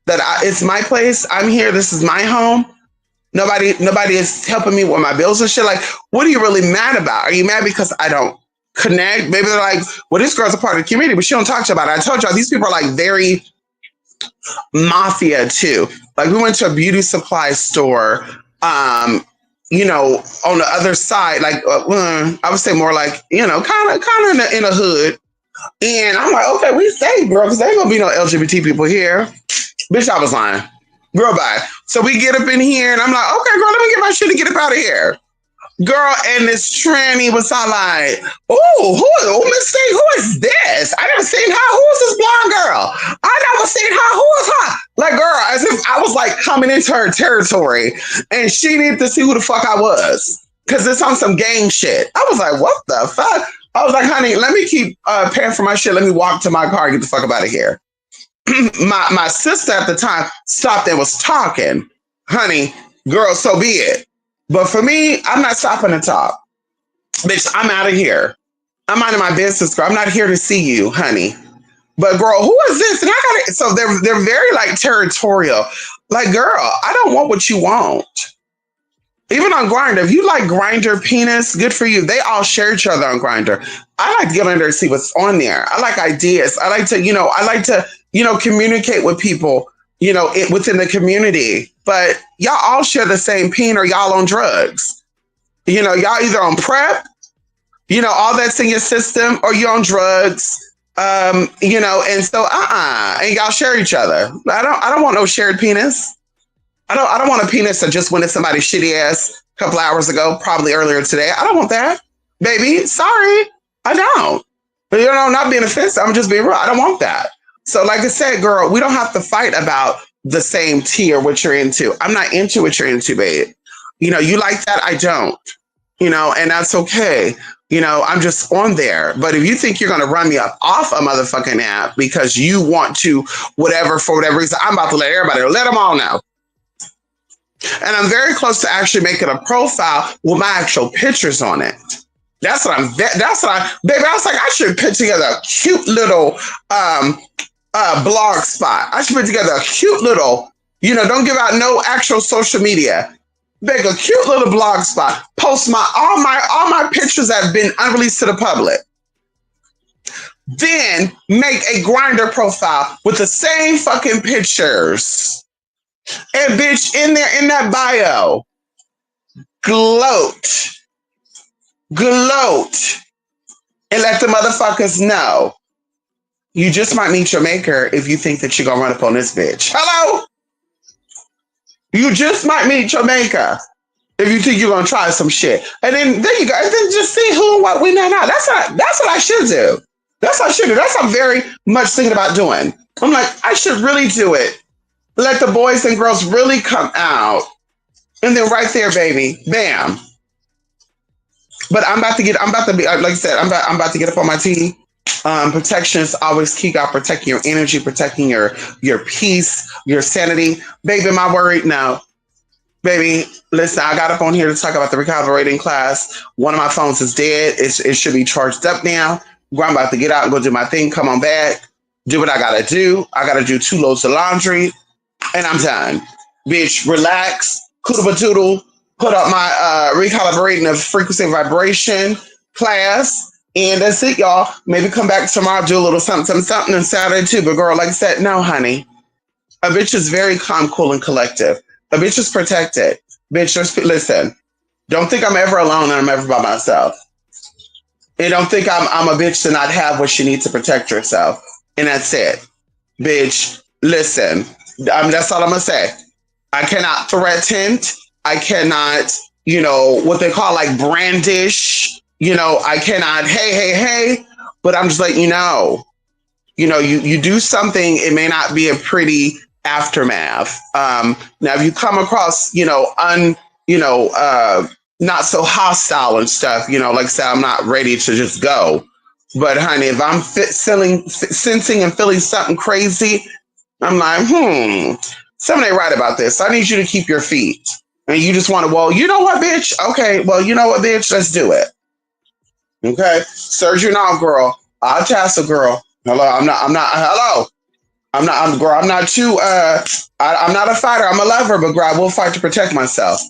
It's my place. I'm here. This is my home. Nobody is helping me with my bills and shit. Like, what are you really mad about? Are you mad because I don't connect? Maybe they're like, well, this girl's a part of the community, but she don't talk to you about it. I told y'all, these people are like very mafia too. Like, we went to a beauty supply store on the other side, like I would say more like, kind of in a hood. And I'm like, okay, we safe, girl, because there ain't gonna be no LGBT people here. Bitch, I was lying. Girl, bye. So we get up in here, and I'm like, okay, girl, let me get my shit and get up out of here. Girl, and this tranny was all like, oh, Miss C, who is this? I never seen her. Who is this blonde girl? I never seen her. Who is her? Like, girl, as if I was like coming into her territory and she needed to see who the fuck I was. Because it's on some gang shit. I was like, what the fuck? I was like, honey, let me keep paying for my shit. Let me walk to my car and get the fuck up out of here. my sister at the time stopped and was talking. Honey, girl, so be it. But for me, I'm not stopping to talk. Bitch, I'm out of here. I'm minding my business, girl. I'm not here to see you, honey. But girl, who is this? And I got it. So they're very like territorial. Like, girl, I don't want what you want. Even on Grindr, if you like Grindr penis, good for you. They all share each other on Grindr. I like to get on there and see what's on there. I like ideas. I like to, communicate with people, within the community. But y'all all share the same peen or y'all on drugs. Y'all either on PrEP, all that's in your system, or you're on drugs. And so and y'all share each other. I don't want no shared penis. I don't want a penis that just went in somebody's shitty ass a couple hours ago, probably earlier today. I don't want that. Baby, sorry. I don't. But not being offensive, I'm just being real. I don't want that. So like I said, girl, we don't have to fight about the same tea or what you're into. I'm not into what you're into, babe. You like that, I don't. And that's okay. I'm just on there. But if you think you're going to run me off a motherfucking app because you want to, for whatever reason, I'm about to let them all know. And I'm very close to actually making a profile with my actual pictures on it. Baby, I was like, I should put together a cute little blog spot. I should put together a cute little, don't give out no actual social media. Make a cute little blog spot. Post all my pictures that have been unreleased to the public. Then make a Grindr profile with the same fucking pictures. And bitch, in that bio, gloat, and let the motherfuckers know you just might meet your maker if you think that you're gonna run up on this bitch. Hello? You just might meet your maker if you think you're gonna try some shit. And then there you go. And then just see who and what we know now. That's what I should do. That's what I should do. That's what I'm very much thinking about doing. I'm like, I should really do it. Let the boys and girls really come out. And then right there, baby, bam. But I'm about to be, like I said, I'm about to get up on my tea. Protection is always key. God, protecting your energy, protecting your peace, your sanity. Baby, am I worried? No. Baby, listen, I got up on here to talk about the recalibrating class. One of my phones is dead. It should be charged up now. I'm about to get out and go do my thing, come on back, do what I gotta do. I gotta do 2 loads of laundry. And I'm done. Bitch, relax, coodle-ba-doodle, put up my recalibrating of frequency and vibration class, and that's it, y'all. Maybe come back tomorrow, do a little something on Saturday too. But girl, like I said, no, honey. A bitch is very calm, cool, and collective. A bitch is protected. Bitch, listen, don't think I'm ever alone and I'm ever by myself. And don't think I'm a bitch to not have what you need to protect yourself. And that's it. Bitch, listen. That's all I'm gonna say. I cannot threaten. I cannot, what they call like brandish. I cannot, hey. But I'm just letting you know. You do something. It may not be a pretty aftermath. Now, if you come across, not so hostile and stuff, like I said, I'm not ready to just go. But honey, if I'm sensing and feeling something crazy, I'm like, something ain't right about this. I need you to keep your feet. And you just want to, well, you know what, bitch? Okay, well, you know what, bitch? Let's do it. Okay? Serge you now, girl. I'll tassel, girl. Hello, I'm not too, I'm not a fighter. I'm a lover, but girl, I will fight to protect myself.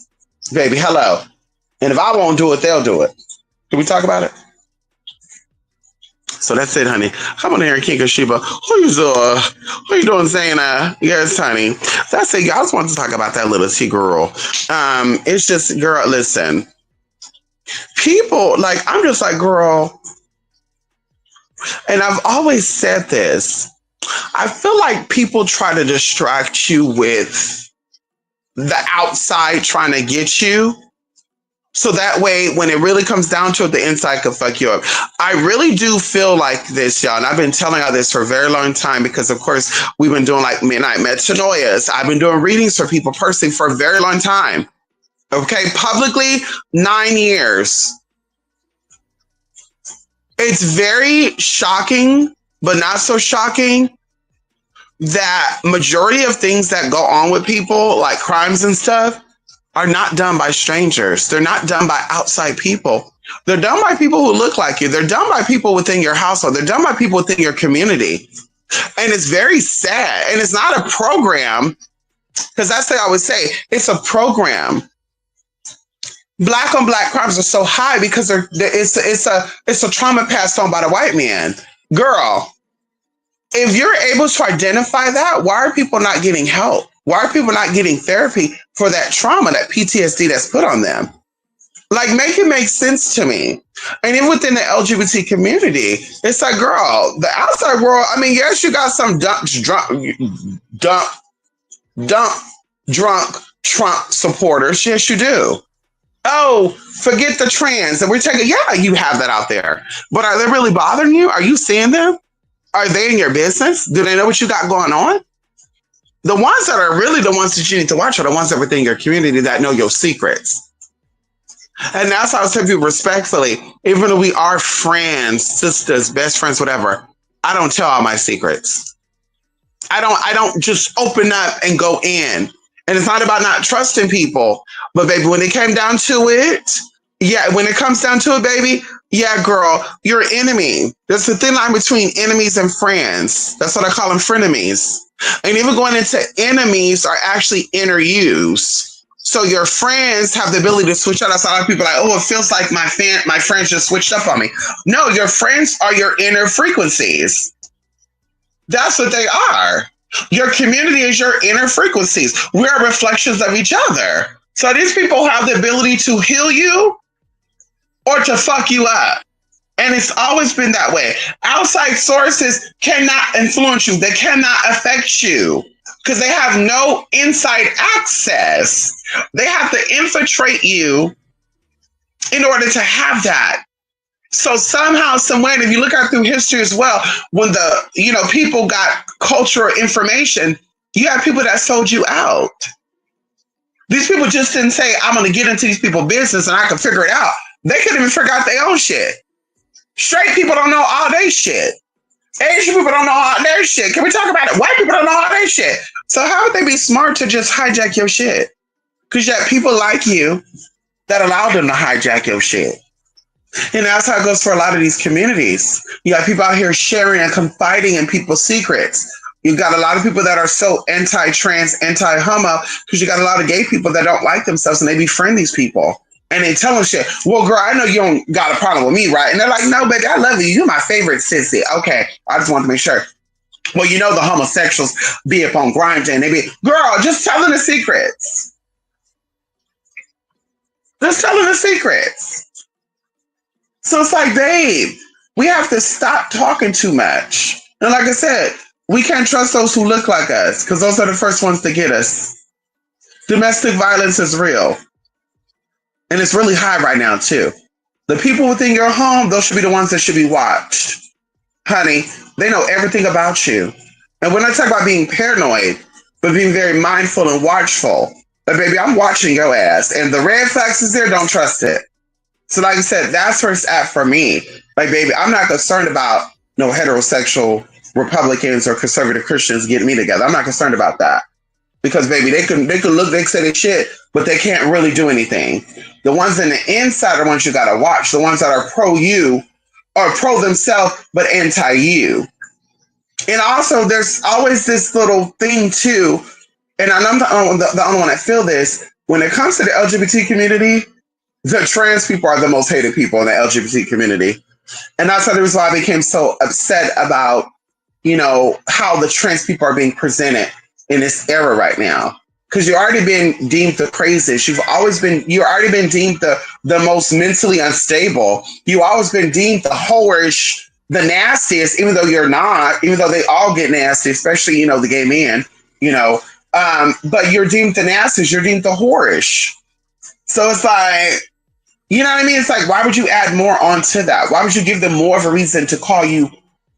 Baby, hello. And if I won't do it, they'll do it. Can we talk about it? So that's it, honey. Come on here, King of Sheba. Who you doing, Zayna? Yes, honey. That's it. I just wanted to talk about that little T girl. It's just, girl, listen. People, like, I'm just like, girl, and I've always said this. I feel like people try to distract you with the outside trying to get you. So that way, when it really comes down to it, the inside could fuck you up. I really do feel like this, y'all. And I've been telling y'all this for a very long time because, of course, we've been doing like midnight metanoias. I've been doing readings for people personally for a very long time. Okay, publicly, 9 years. It's very shocking, but not so shocking, that majority of things that go on with people, like crimes and stuff, are not done by strangers. They're not done by outside people. They're done by people who look like you. They're done by people within your household. They're done by people within your community. And it's very sad. And it's not a program, because that's what I would say. It's a program. Black on black crimes are so high because it's a trauma passed on by the white man. Girl, if you're able to identify that, why are people not getting help? Why are people not getting therapy for that trauma, that PTSD that's put on them? Like, make it make sense to me. And even within the LGBT community, it's like, girl, the outside world, I mean, yes, you got some drunk Trump supporters. Yes, you do. Oh, forget the trans. And we're taking, yeah, you have that out there. But are they really bothering you? Are you seeing them? Are they in your business? Do they know what you got going on? The ones that are really the ones that you need to watch are the ones that are within your community that know your secrets. And that's how I tell you respectfully, even though we are friends, sisters, best friends, whatever, I don't tell all my secrets. I don't just open up and go in. And it's not about not trusting people. But baby, when it came down to it, yeah, when it comes down to it, baby, yeah, girl, you're an enemy. There's a thin line between enemies and friends. That's what I call them, frenemies. And even going into enemies are actually inner yous. So your friends have the ability to switch out. That's a lot of people are like, oh, it feels like my friends just switched up on me. No, your friends are your inner frequencies. That's what they are. Your community is your inner frequencies. We are reflections of each other. So these people have the ability to heal you or to fuck you up. And it's always been that way. Outside sources cannot influence you. They cannot affect you because they have no inside access. They have to infiltrate you in order to have that. So somehow, somewhere, if you look out through history as well, when people got cultural information, you have people that sold you out. These people just didn't say, I'm going to get into these people's business and I can figure it out. They couldn't even figure out their own shit. Straight people don't know all their shit. Asian people don't know all their shit. Can we talk about it? White people don't know all their shit. So how would they be smart to just hijack your shit? Because you have people like you that allow them to hijack your shit. And that's how it goes for a lot of these communities. You got people out here sharing and confiding in people's secrets. You've got a lot of people that are so anti-trans, anti-homo, because you got a lot of gay people that don't like themselves and they befriend these people. And they tell them shit. Well, girl, I know you don't got a problem with me, right? And they're like, no, baby, I love you. You're my favorite sissy. Okay, I just want to make sure. Well, you know the homosexuals be up on Grindr and they be, girl, just tell them the secrets. Just tell them the secrets. So it's like, babe, we have to stop talking too much. And like I said, we can't trust those who look like us because those are the first ones to get us. Domestic violence is real. And it's really high right now, too. The people within your home, those should be the ones that should be watched. Honey, they know everything about you. And when I talk about being paranoid, but being very mindful and watchful, but baby, I'm watching your ass. And the red flags is there, don't trust it. So like I said, that's where it's at for me. Like, baby, I'm not concerned about no heterosexual Republicans or conservative Christians getting me together. I'm not concerned about that. Because, baby, they can look, they can say they shit, but they can't really do anything. The ones in the inside are ones you got to watch. The ones that are pro-you or pro themselves, but anti-you. And also, there's always this little thing, too, and I'm the only one that feel this. When it comes to the LGBT community, the trans people are the most hated people in the LGBT community. And that's the reason why I became so upset about, how the trans people are being presented in this era right now. Because you've already been deemed the craziest. You've already been deemed the most mentally unstable. You've always been deemed the whorish, the nastiest, even though you're not, even though they all get nasty, especially, the gay men, you know. But you're deemed the nastiest, you're deemed the whorish. So it's like, you know what I mean? It's like, why would you add more onto that? Why would you give them more of a reason to call you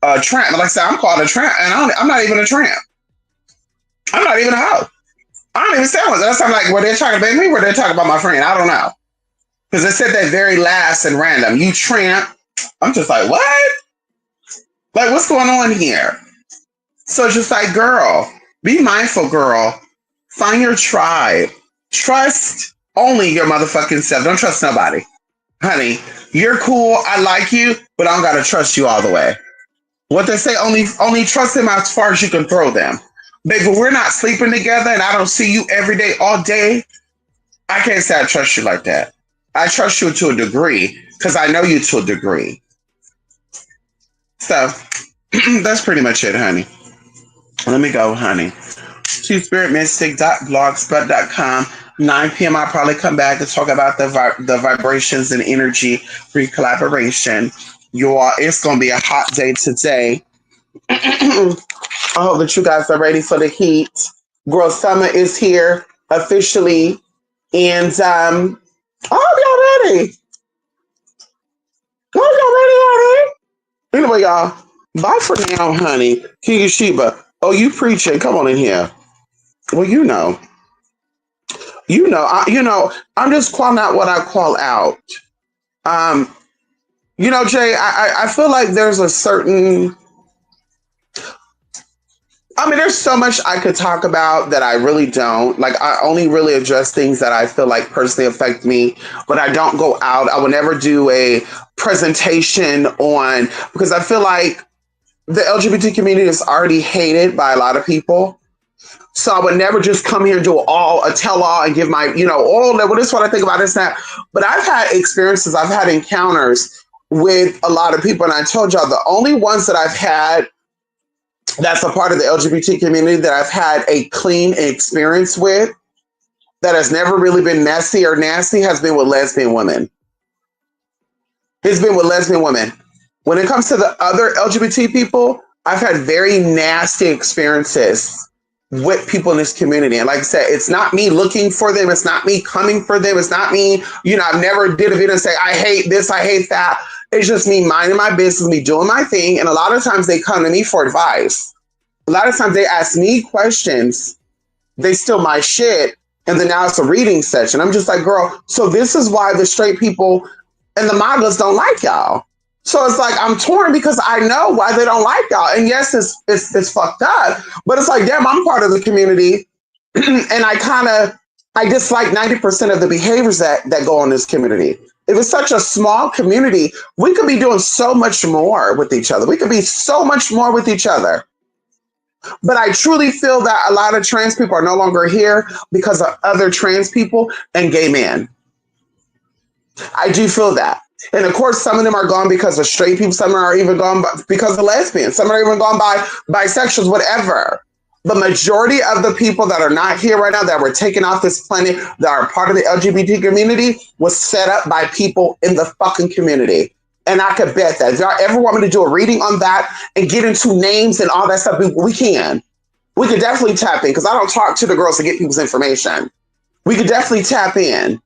a tramp? Like I said, I'm called a tramp, and I'm not even a tramp. I'm not even a hoe. I don't even sound like that. That's like, were they talking about me? Were they talking about my friend? I don't know. Because they said that very last and random. You tramp. I'm just like, what? Like, what's going on here? So it's just like, girl, be mindful, girl. Find your tribe. Trust only your motherfucking self. Don't trust nobody. Honey, you're cool. I like you, but I don't gotta trust you all the way. What they say, only trust them as far as you can throw them. Baby, we're not sleeping together and I don't see you every day, all day. I can't say I trust you like that. I trust you to a degree because I know you to a degree. So that's pretty much it, honey. Let me go, honey. TwoSpiritMystic.blogspot.com. 9 p.m. I'll probably come back to talk about the vibrations and energy for collaboration. You all, it's going to be a hot day today. I hope that you guys are ready for the heat. Girl, summer is here officially. And, I hope y'all ready. I hope y'all ready, honey. Anyway, y'all, bye for now, honey. King Sheba. Oh, you preaching. Come on in here. Well, I'm just calling out what I call out. Um, Jay, I feel like there's a certain, there's so much I could talk about that I really don't. Like, I only really address things that I feel like personally affect me, but I don't go out. I would never do a presentation on, because I feel like the LGBT community is already hated by a lot of people. So I would never just come here and do a tell-all and give my, this is what I think about this, that. But I've had experiences, I've had encounters with a lot of people. And I told y'all the only ones that I've had that's a part of the LGBT community that I've had a clean experience with that has never really been messy or nasty has been with lesbian women. It's been with lesbian women. When it comes to the other LGBT people, I've had very nasty experiences with people in this community. And like I said, it's not me looking for them. It's not me coming for them. It's not me, I've never did a video and say, I hate this, I hate that. It's just me minding my business, me doing my thing. And a lot of times they come to me for advice. A lot of times they ask me questions. They steal my shit. And then now it's a reading session. I'm just like, girl, so this is why the straight people and the models don't like y'all. So it's like, I'm torn because I know why they don't like y'all. And yes, it's fucked up, but it's like, damn, I'm part of the community. And I dislike 90% of the behaviors that go on this community. If it's such a small community, we could be doing so much more with each other. We could be so much more with each other. But I truly feel that a lot of trans people are no longer here because of other trans people and gay men. I do feel that. And of course, some of them are gone because of straight people. Some are even gone because of lesbians. Some are even gone by bisexuals, whatever. The majority of the people that are not here right now, that were taken off this planet, that are part of the LGBT community, was set up by people in the fucking community. And I could bet that. If y'all ever want me to do a reading on that and get into names and all that stuff, we can. We could definitely tap in, because I don't talk to the girls to get people's information. We could definitely tap in.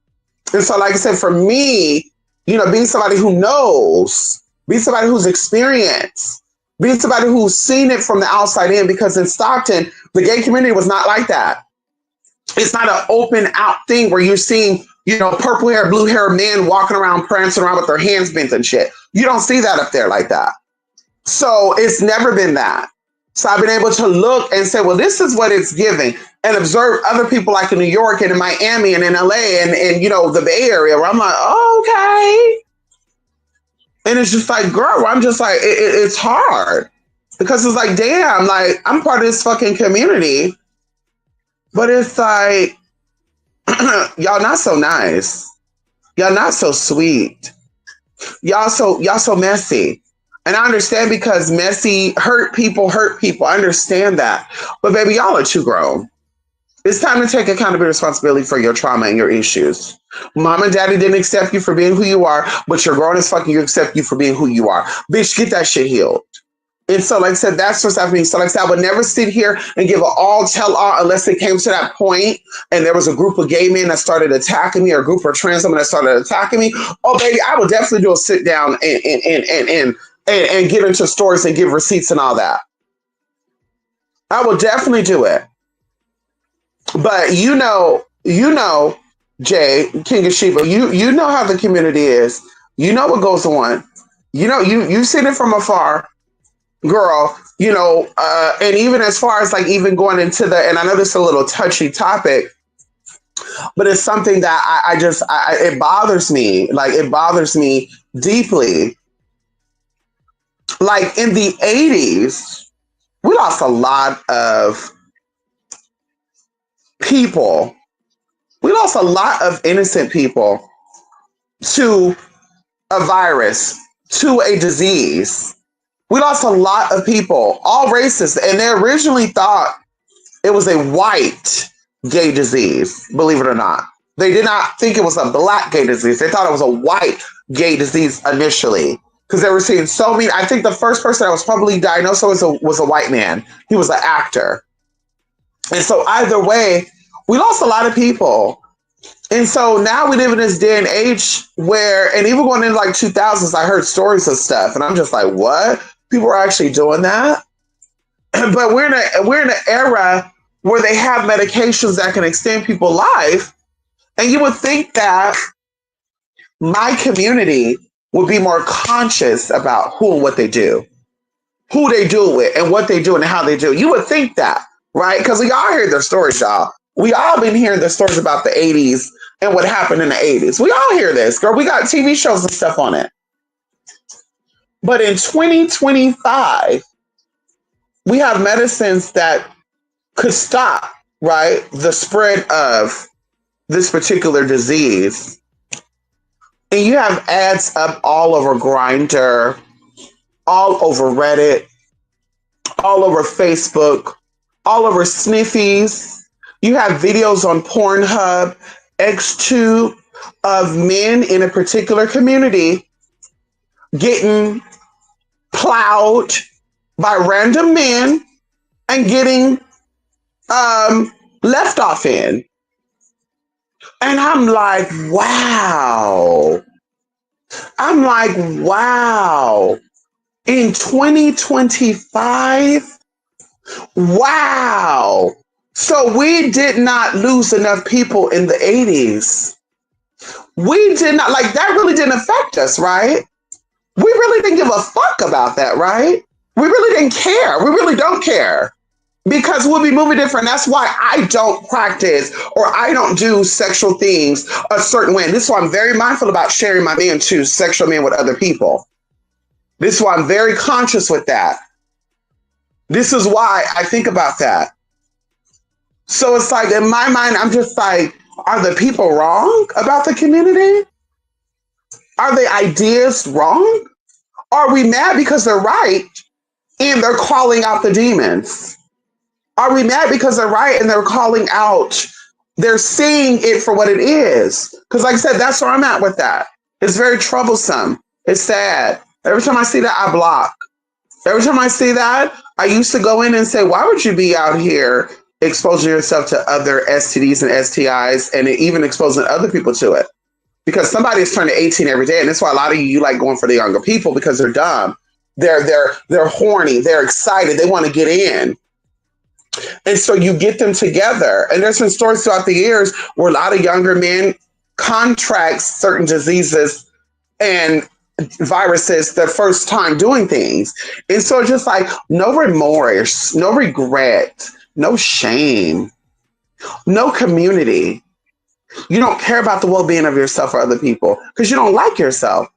And so, like I said, for me, being somebody who knows, being somebody who's experienced, being somebody who's seen it from the outside in, because in Stockton, the gay community was not like that. It's not an open out thing where you're seeing, purple hair, blue hair men walking around, prancing around with their hands bent and shit. You don't see that up there like that. So it's never been that. So I've been able to look and say, well, this is what it's giving, and observe other people like in New York and in Miami and in LA and the Bay Area, where I'm like, oh, okay. And it's just like, girl, I'm just like, it's hard, because it's like, damn, like, I'm part of this fucking community, but it's like, y'all not so nice. Y'all not so sweet. Y'all so messy. And I understand because messy hurt people hurt people. I understand that. But baby, y'all are too grown. It's time to take accountability responsibility for your trauma and your issues. Mom and daddy didn't accept you for being who you are, but you're grown as fucking you accept you for being who you are. Bitch, get that shit healed. And so, like I said, that's what's happening. So, like I said, I would never sit here and give an all tell all unless it came to that point and there was a group of gay men that started attacking me or a group of trans women that started attacking me. Oh, baby, I would definitely do a sit down and get into stories and give receipts and all that. I will definitely do it. But Jay, King of Sheba, you know how the community is. You know what goes on. You've seen it from afar, girl. And even as far as like even going into and I know this is a little touchy topic, but it's something that it bothers me. Like it bothers me deeply. Like in the 80s, we lost a lot of people. We lost a lot of innocent people to a virus, to a disease. We lost a lot of people, all races, and they originally thought it was a white gay disease, believe it or not. They did not think it was a black gay disease. They thought it was a white gay disease initially because they were seeing so many. I think the first person that was probably diagnosed was a white man. He was an actor. And so either way, we lost a lot of people. And so now we live in this day and age where, and even going into like 2000s, I heard stories of stuff, and I'm just like, what? People are actually doing that? But we're in an era where they have medications that can extend people's life, and you would think that my community would be more conscious about who and what they do, who they do it with, and what they do and how they do it. You would think that, right? Because we all hear their stories, y'all. We all been hearing the stories about the 80s and what happened in the 80s. We all hear this, girl. We got TV shows and stuff on it. But in 2025, we have medicines that could stop, right, the spread of this particular disease. And you have ads up all over Grindr, all over Reddit, all over Facebook, all over Sniffies. You have videos on Pornhub, X2 of men in a particular community getting plowed by random men and getting left off in. And I'm like, wow. I'm like, wow. In 2025, wow. So we did not lose enough people in the 80s. We did not, like, that really didn't affect us, right? We really didn't give a fuck about that, right? We really didn't care. We really don't care because we'll be moving different. That's why I don't practice or I don't do sexual things a certain way. And this is why I'm very mindful about sharing my man to sexual men with other people. This is why I'm very conscious with that. This is why I think about that. So it's like, in my mind, I'm just like, are the people wrong about the community? Are the ideas wrong? Are we mad because they're right and they're calling out the demons? Are we mad because they're right and they're calling out, they're seeing it for what it is? Because like I said, that's where I'm at with that. It's very troublesome. It's sad. Every time I see that, I block. Every time I see that, I used to go in and say, why would you be out here exposing yourself to other STDs and STIs and even exposing other people to it? Because somebody is turning 18 every day. And that's why a lot of you like going for the younger people because they're dumb. They're horny. They're excited. They want to get in. And so you get them together. And there's been stories throughout the years where a lot of younger men contract certain diseases and viruses the first time doing things. And so it's just like no remorse, no regret, no shame, no community. You don't care about the well-being of yourself or other people because you don't like yourself.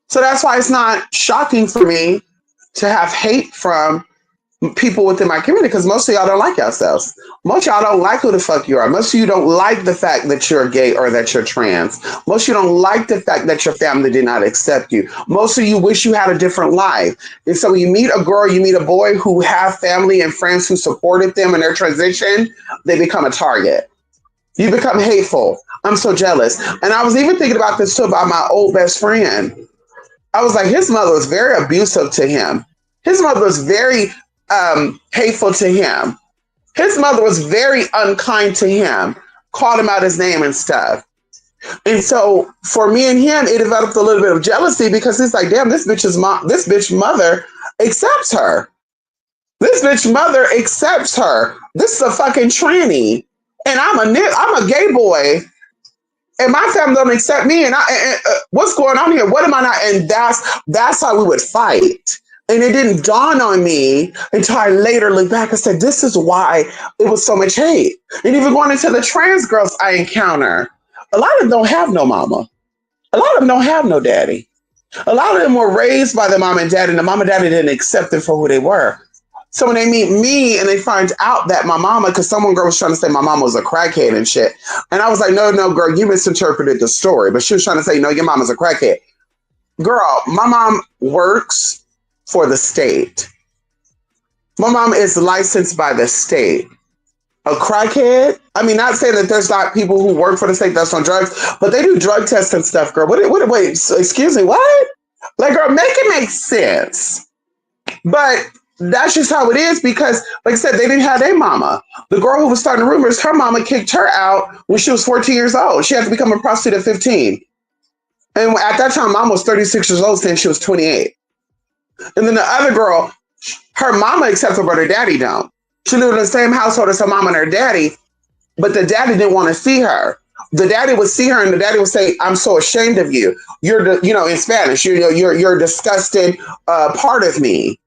So that's why it's not shocking for me to have hate from people within my community because most of y'all don't like yourselves. Most of y'all don't like who the fuck you are. Most of you don't like the fact that you're gay or that you're trans. Most of you don't like the fact that your family did not accept you. Most of you wish you had a different life. And so when you meet a girl, you meet a boy who have family and friends who supported them in their transition, they become a target. You become hateful. I'm so jealous. And I was even thinking about this too about my old best friend. I was like, his mother was very abusive to him. His mother was very hateful to him. His mother was very unkind to him, called him out his name and stuff. And so for me and him, it developed a little bit of jealousy because it's like, damn, this bitch mother accepts her. This bitch mother accepts her. This is a fucking tranny, and I'm a gay boy, and my family don't accept me. What's going on here? What am I not? And that's how we would fight. And it didn't dawn on me until I later looked back and said, this is why it was so much hate. And even going into the trans girls I encounter, a lot of them don't have no mama. A lot of them don't have no daddy. A lot of them were raised by the mom and dad, and the mom and daddy didn't accept them for who they were. So when they meet me and they find out that my mama, because someone girl was trying to say my mama was a crackhead and shit, and I was like, no, no, girl, you misinterpreted the story. But she was trying to say, no, your mama's a crackhead. Girl, my mom works for the state. My mom is licensed by the state. A crackhead? I mean, not saying that there's not people who work for the state that's on drugs, but they do drug tests and stuff, girl. Wait, excuse me, what? Like, girl, make it make sense. But that's just how it is because, like I said, they didn't have their mama. The girl who was starting the rumors, her mama kicked her out when she was 14 years old. She had to become a prostitute at 15. And at that time, mom was 36 years old, saying she was 28. And then the other girl, her mama accepted her, but her daddy don't. She lived in the same household as her mama and her daddy, but the daddy didn't want to see her. The daddy would see her, and the daddy would say, "I'm so ashamed of you. In Spanish, you're a disgusting part of me."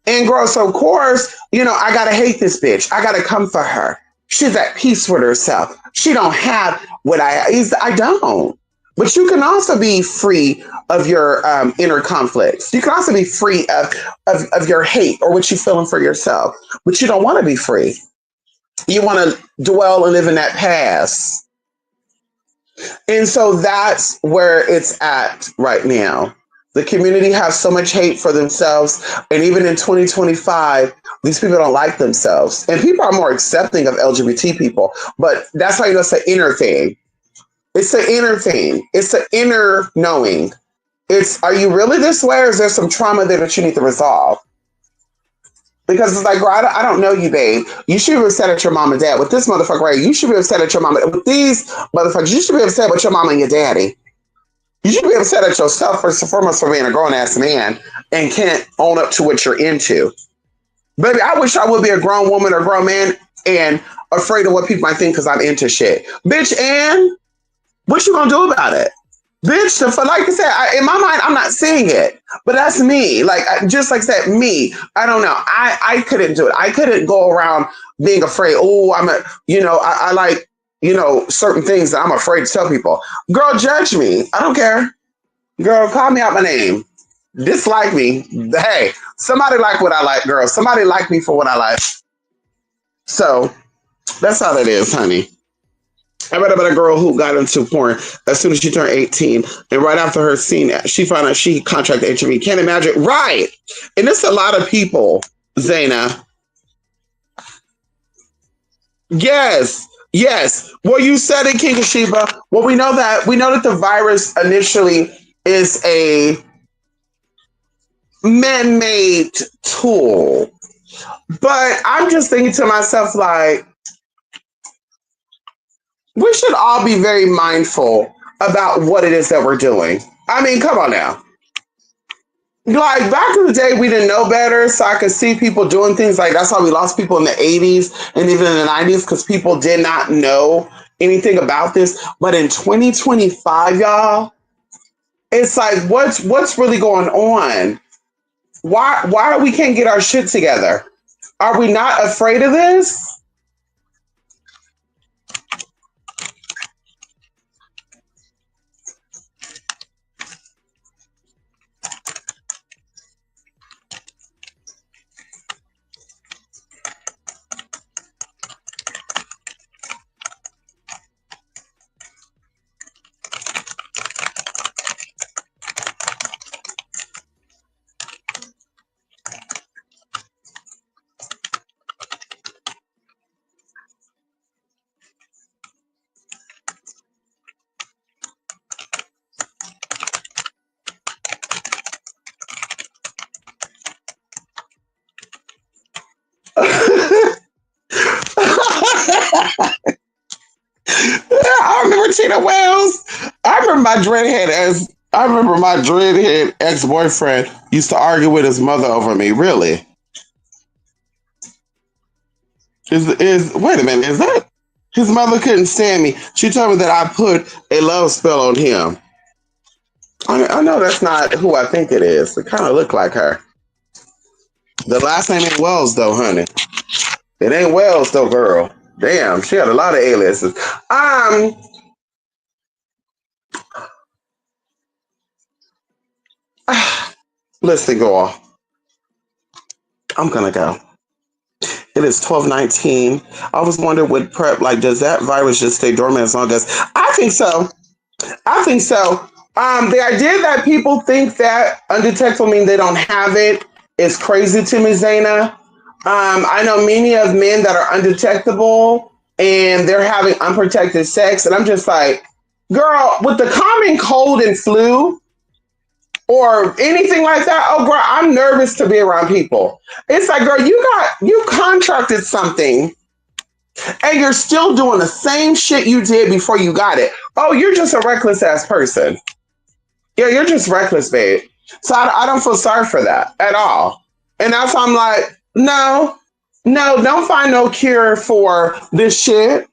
And girl, so of course, I gotta hate this bitch. I gotta come for her. She's at peace with herself. She don't have what I don't. But you can also be free of your inner conflicts. You can also be free of your hate or what you're feeling for yourself. But you don't want to be free. You want to dwell and live in that past. And so that's where it's at right now. The community has so much hate for themselves. And even in 2025, these people don't like themselves. And people are more accepting of LGBT people. But that's how you know it's an inner thing. It's an inner thing. It's an inner knowing. Are you really this way, or is there some trauma there that you need to resolve? Because it's like, girl, I don't know you, babe. You should be upset at your mom and dad. With this motherfucker, right? You should be upset at your mom. With these motherfuckers, you should be upset with your mama and your daddy. You should be upset at yourself first and foremost for being a grown ass man and can't own up to what you're into. Baby, I wish I would be a grown woman or grown man and afraid of what people might think because I'm into shit. Bitch, and what you gonna do about it? Bitch, like I said, in my mind, I'm not seeing it, but that's me. Like, just like I said, me. I don't know. I couldn't do it. I couldn't go around being afraid. Oh, I like, certain things that I'm afraid to tell people. Girl, judge me. I don't care. Girl, call me out my name. Dislike me. Hey, somebody like what I like, girl. Somebody like me for what I like. So that's how that is, honey. I read about a girl who got into porn as soon as she turned 18. And right after her scene, she found out she contracted HIV. Can't imagine. Right. And it's a lot of people, Zaina. Yes. Yes. Well, you said it, King of Sheba. Well, we know that the virus initially is a man-made tool. But I'm just thinking to myself, like, we should all be very mindful about what it is that we're doing. I mean, come on now. Like back in the day, we didn't know better, so I could see people doing things like that's why we lost people in the 80s and even in the 90s because people did not know anything about this. But in 2025, y'all, it's like what's really going on? Why we can't get our shit together? Are we not afraid of this? Zayna Wells. I remember my dreadhead ex boyfriend used to argue with his mother over me. Really? Is wait a minute? Is that his mother couldn't stand me? She told me that I put a love spell on him. I know that's not who I think it is. It kind of looked like her. The last name ain't Wells though, honey. It ain't Wells though, girl. Damn, she had a lot of aliases. Listen, girl, I'm gonna go. It is 12:19. I was wondering with prep, like, does that virus just stay dormant as long as? I think so. I think so. The idea that people think that undetectable means they don't have it is crazy to me, Zaina. I know many of men that are undetectable and they're having unprotected sex, and I'm just like, girl, with the common cold and flu or anything like that, oh, girl, I'm nervous to be around people. It's like, girl, you contracted something and you're still doing the same shit you did before you got it. Oh, you're just a reckless ass person. Yeah, you're just reckless, babe. So I don't feel sorry for that at all. And that's why I'm like, no, no, don't find no cure for this shit.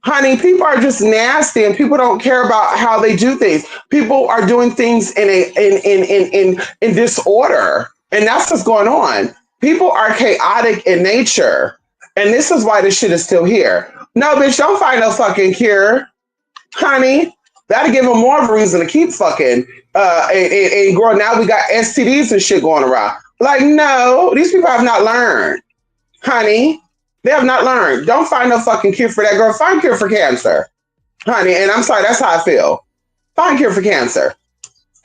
Honey, people are just nasty and people don't care about how they do things. People are doing things in disorder. And that's what's going on. People are chaotic in nature. And this is why this shit is still here. No, bitch, don't find no fucking cure. Honey, that'll give them more of a reason to keep fucking. And girl, now we got STDs and shit going around. Like, no, these people have not learned. Honey, they have not learned. Don't find no fucking cure for that, girl. Find cure for cancer. Honey, and I'm sorry, that's how I feel. Find cure for cancer.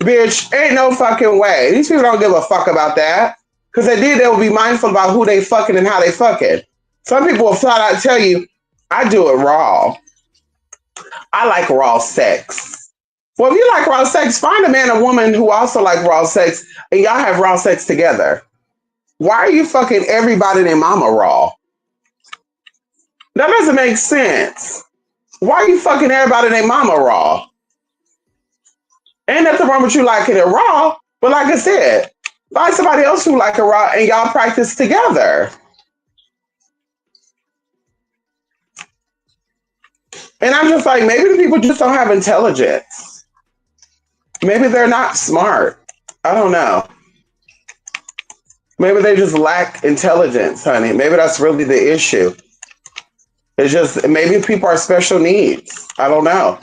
Bitch, ain't no fucking way. These people don't give a fuck about that. Because they did, they will be mindful about who they fucking and how they fucking. Some people will flat out tell you, I do it raw. I like raw sex. Well, if you like raw sex, find a man or woman who also like raw sex and y'all have raw sex together. Why are you fucking everybody and their mama raw? That doesn't make sense. Why are you fucking everybody and their mama raw? Ain't nothing wrong with you liking it raw, but like I said, find somebody else who like it raw and y'all practice together. And I'm just like, maybe the people just don't have intelligence. Maybe they're not smart. I don't know. Maybe they just lack intelligence, honey. Maybe that's really the issue. It's just maybe people are special needs. I don't know.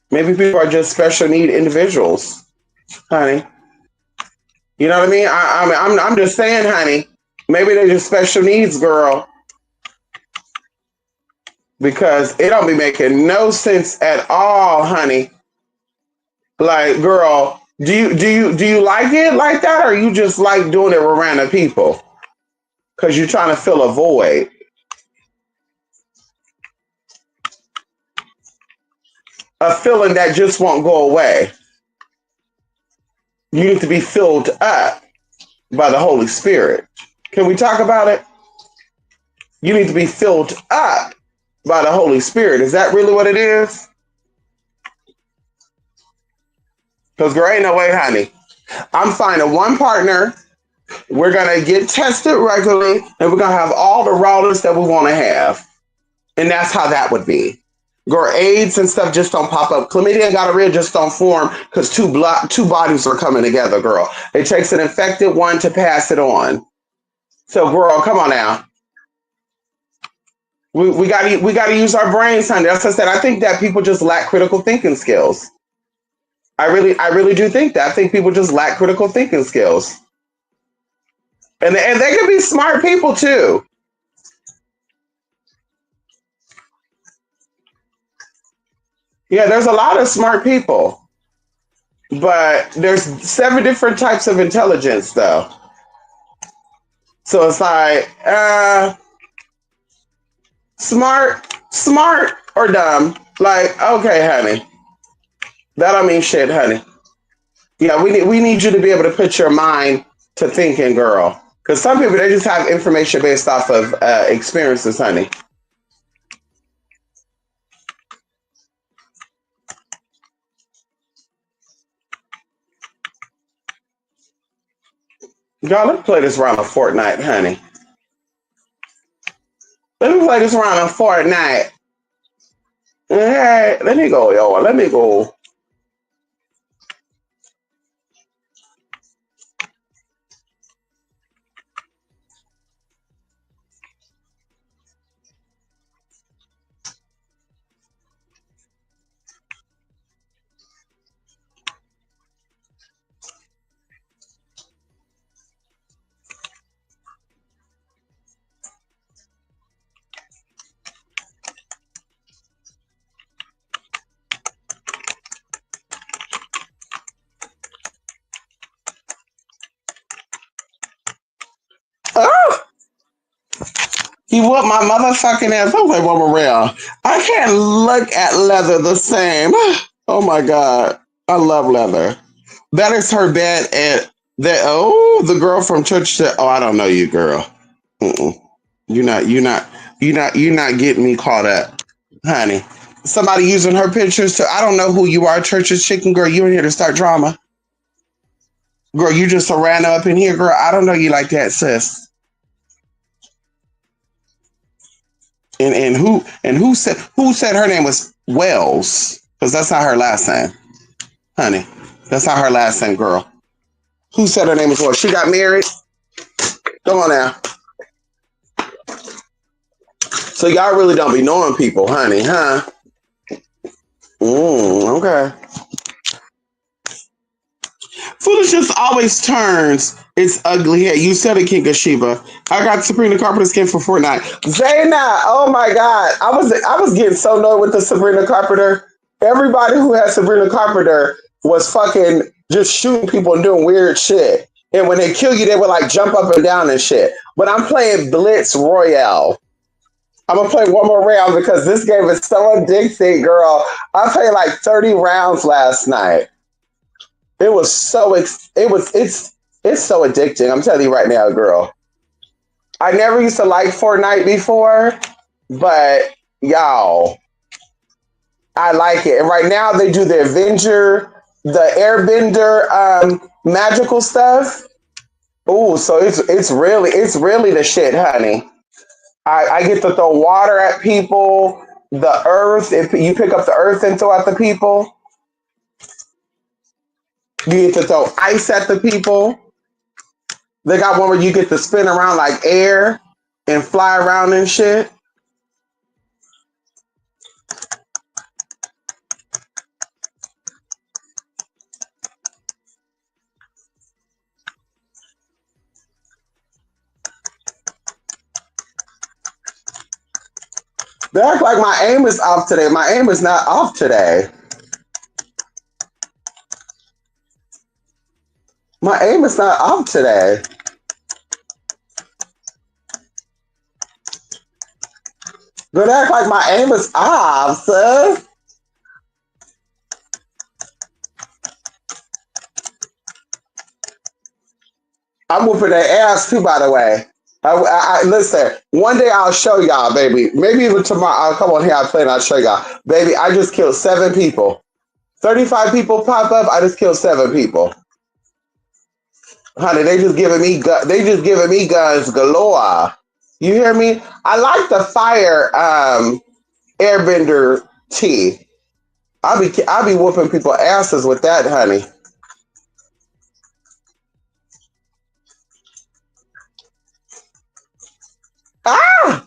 Maybe people are just special need individuals, honey. You know what I mean? I'm just saying, honey. Maybe they're just special needs, girl. Because it don't be making no sense at all, honey. Like, girl, do you like it like that, or you just like doing it with random people? Because you're trying to fill a void. A feeling that just won't go away. You need to be filled up by the Holy Spirit. Can we talk about it? You need to be filled up by the Holy Spirit. Is that really what it is? Because girl, ain't no way, honey. I'm finding one partner. We're going to get tested regularly, and we're going to have all the rawness that we want to have. And that's how that would be. Girl, AIDS and stuff just don't pop up. Chlamydia and gonorrhea just don't form because two bodies are coming together, girl. It takes an infected one to pass it on. So, girl, come on now. We got to use our brains, honey. That's what I said. I think that people just lack critical thinking skills. I really do think that. I think people just lack critical thinking skills. And they can be smart people too. Yeah, there's a lot of smart people, but there's 7 different types of intelligence though. So it's like smart or dumb. Like, okay, honey. That don't mean shit, honey. Yeah, we need you to be able to put your mind to thinking, girl. Because some people they just have information based off of experiences, honey. Y'all, let's play this round of Fortnite, honey. Let me play this round of Fortnite. Alright, let me go, y'all. Let me go. Oh, he whooped my motherfucking ass. I was like, one more round. I can't look at leather the same. Oh my god. I love leather. That is her bed at that. Oh, the girl from church said, oh, I don't know you, girl. Mm-mm. You're not getting me caught up, honey. Somebody using her pictures to, I don't know who you are, church's chicken girl. You in here to start drama. Girl, you just a random up in here, girl. I don't know you like that, sis. And who said her name was Wells? Because that's not her last name, honey. That's not her last name, girl. Who said her name was Wells? She got married? Come on now. So y'all really don't be knowing people, honey, huh? Okay. Foolishness always turns its ugly head. You said it, King of Sheba. I got Sabrina Carpenter skin for Fortnite. Zayna, oh my God. I was getting so annoyed with the Sabrina Carpenter. Everybody who had Sabrina Carpenter was fucking just shooting people and doing weird shit. And when they kill you, they would like jump up and down and shit. But I'm playing Blitz Royale. I'm gonna play one more round because this game is so addicting, girl. I played like 30 rounds last night. It was so it's so addicting. I'm telling you right now, girl. I never used to like Fortnite before, but y'all, I like it. And right now they do the Avenger, the Airbender, magical stuff. Ooh, so it's really the shit, honey. I get to throw water at people. The earth, if you pick up the earth and throw at the people, you get to throw ice at the people. They got one where you get to spin around like air and fly around and shit. They act like my aim is off today. My aim is not off today. My aim is not off today. But they act like my aim is off, sis. I'm whooping their ass too, by the way. Listen. One day I'll show y'all, baby. Maybe even tomorrow. I'll come on here. I'll play and I'll show y'all, baby. I just killed 7 people. 35 people pop up. I just killed 7 people. Honey, they just giving me guns galore. You hear me? I like the fire airbender tea. I'll be whooping people asses with that, honey. Ah!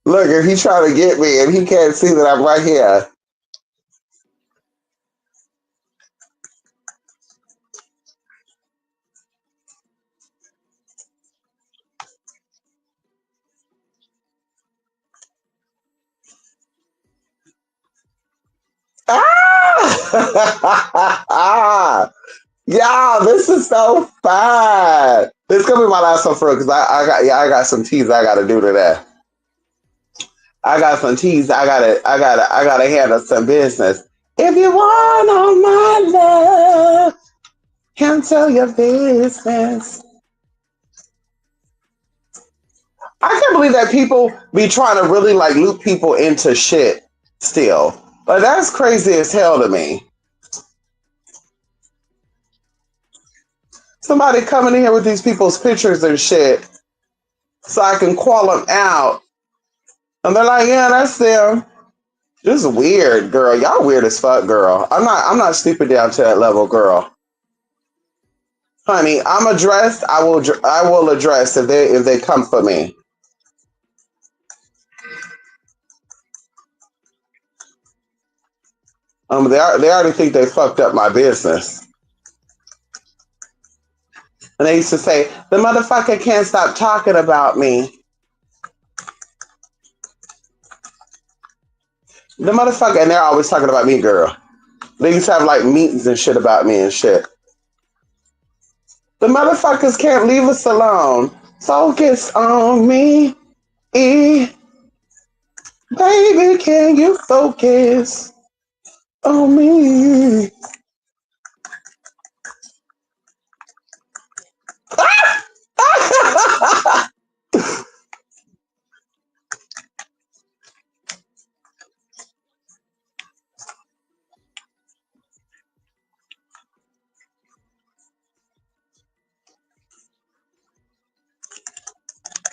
Look, if he trying to get me and he can't see that I'm right here. Ah! Y'all, this is so fun. This gonna be my last one for because I got some teas I gotta do today. I got some teas I gotta handle some business. If you want all my love, handle your business. I can't believe that people be trying to really like loop people into shit still. Like that's crazy as hell to me. Somebody coming in here with these people's pictures and shit so I can call them out. And they're like, yeah, that's them. This is weird, girl. Y'all weird as fuck, girl. I'm not stupid down to that level, girl. Honey, I'm addressed. I will address if they come for me. They already think they fucked up my business. And they used to say, the motherfucker can't stop talking about me. The motherfucker, and they're always talking about me, girl. They used to have like meetings and shit about me and shit. The motherfuckers can't leave us alone. Focus on me. Baby, can you focus on me?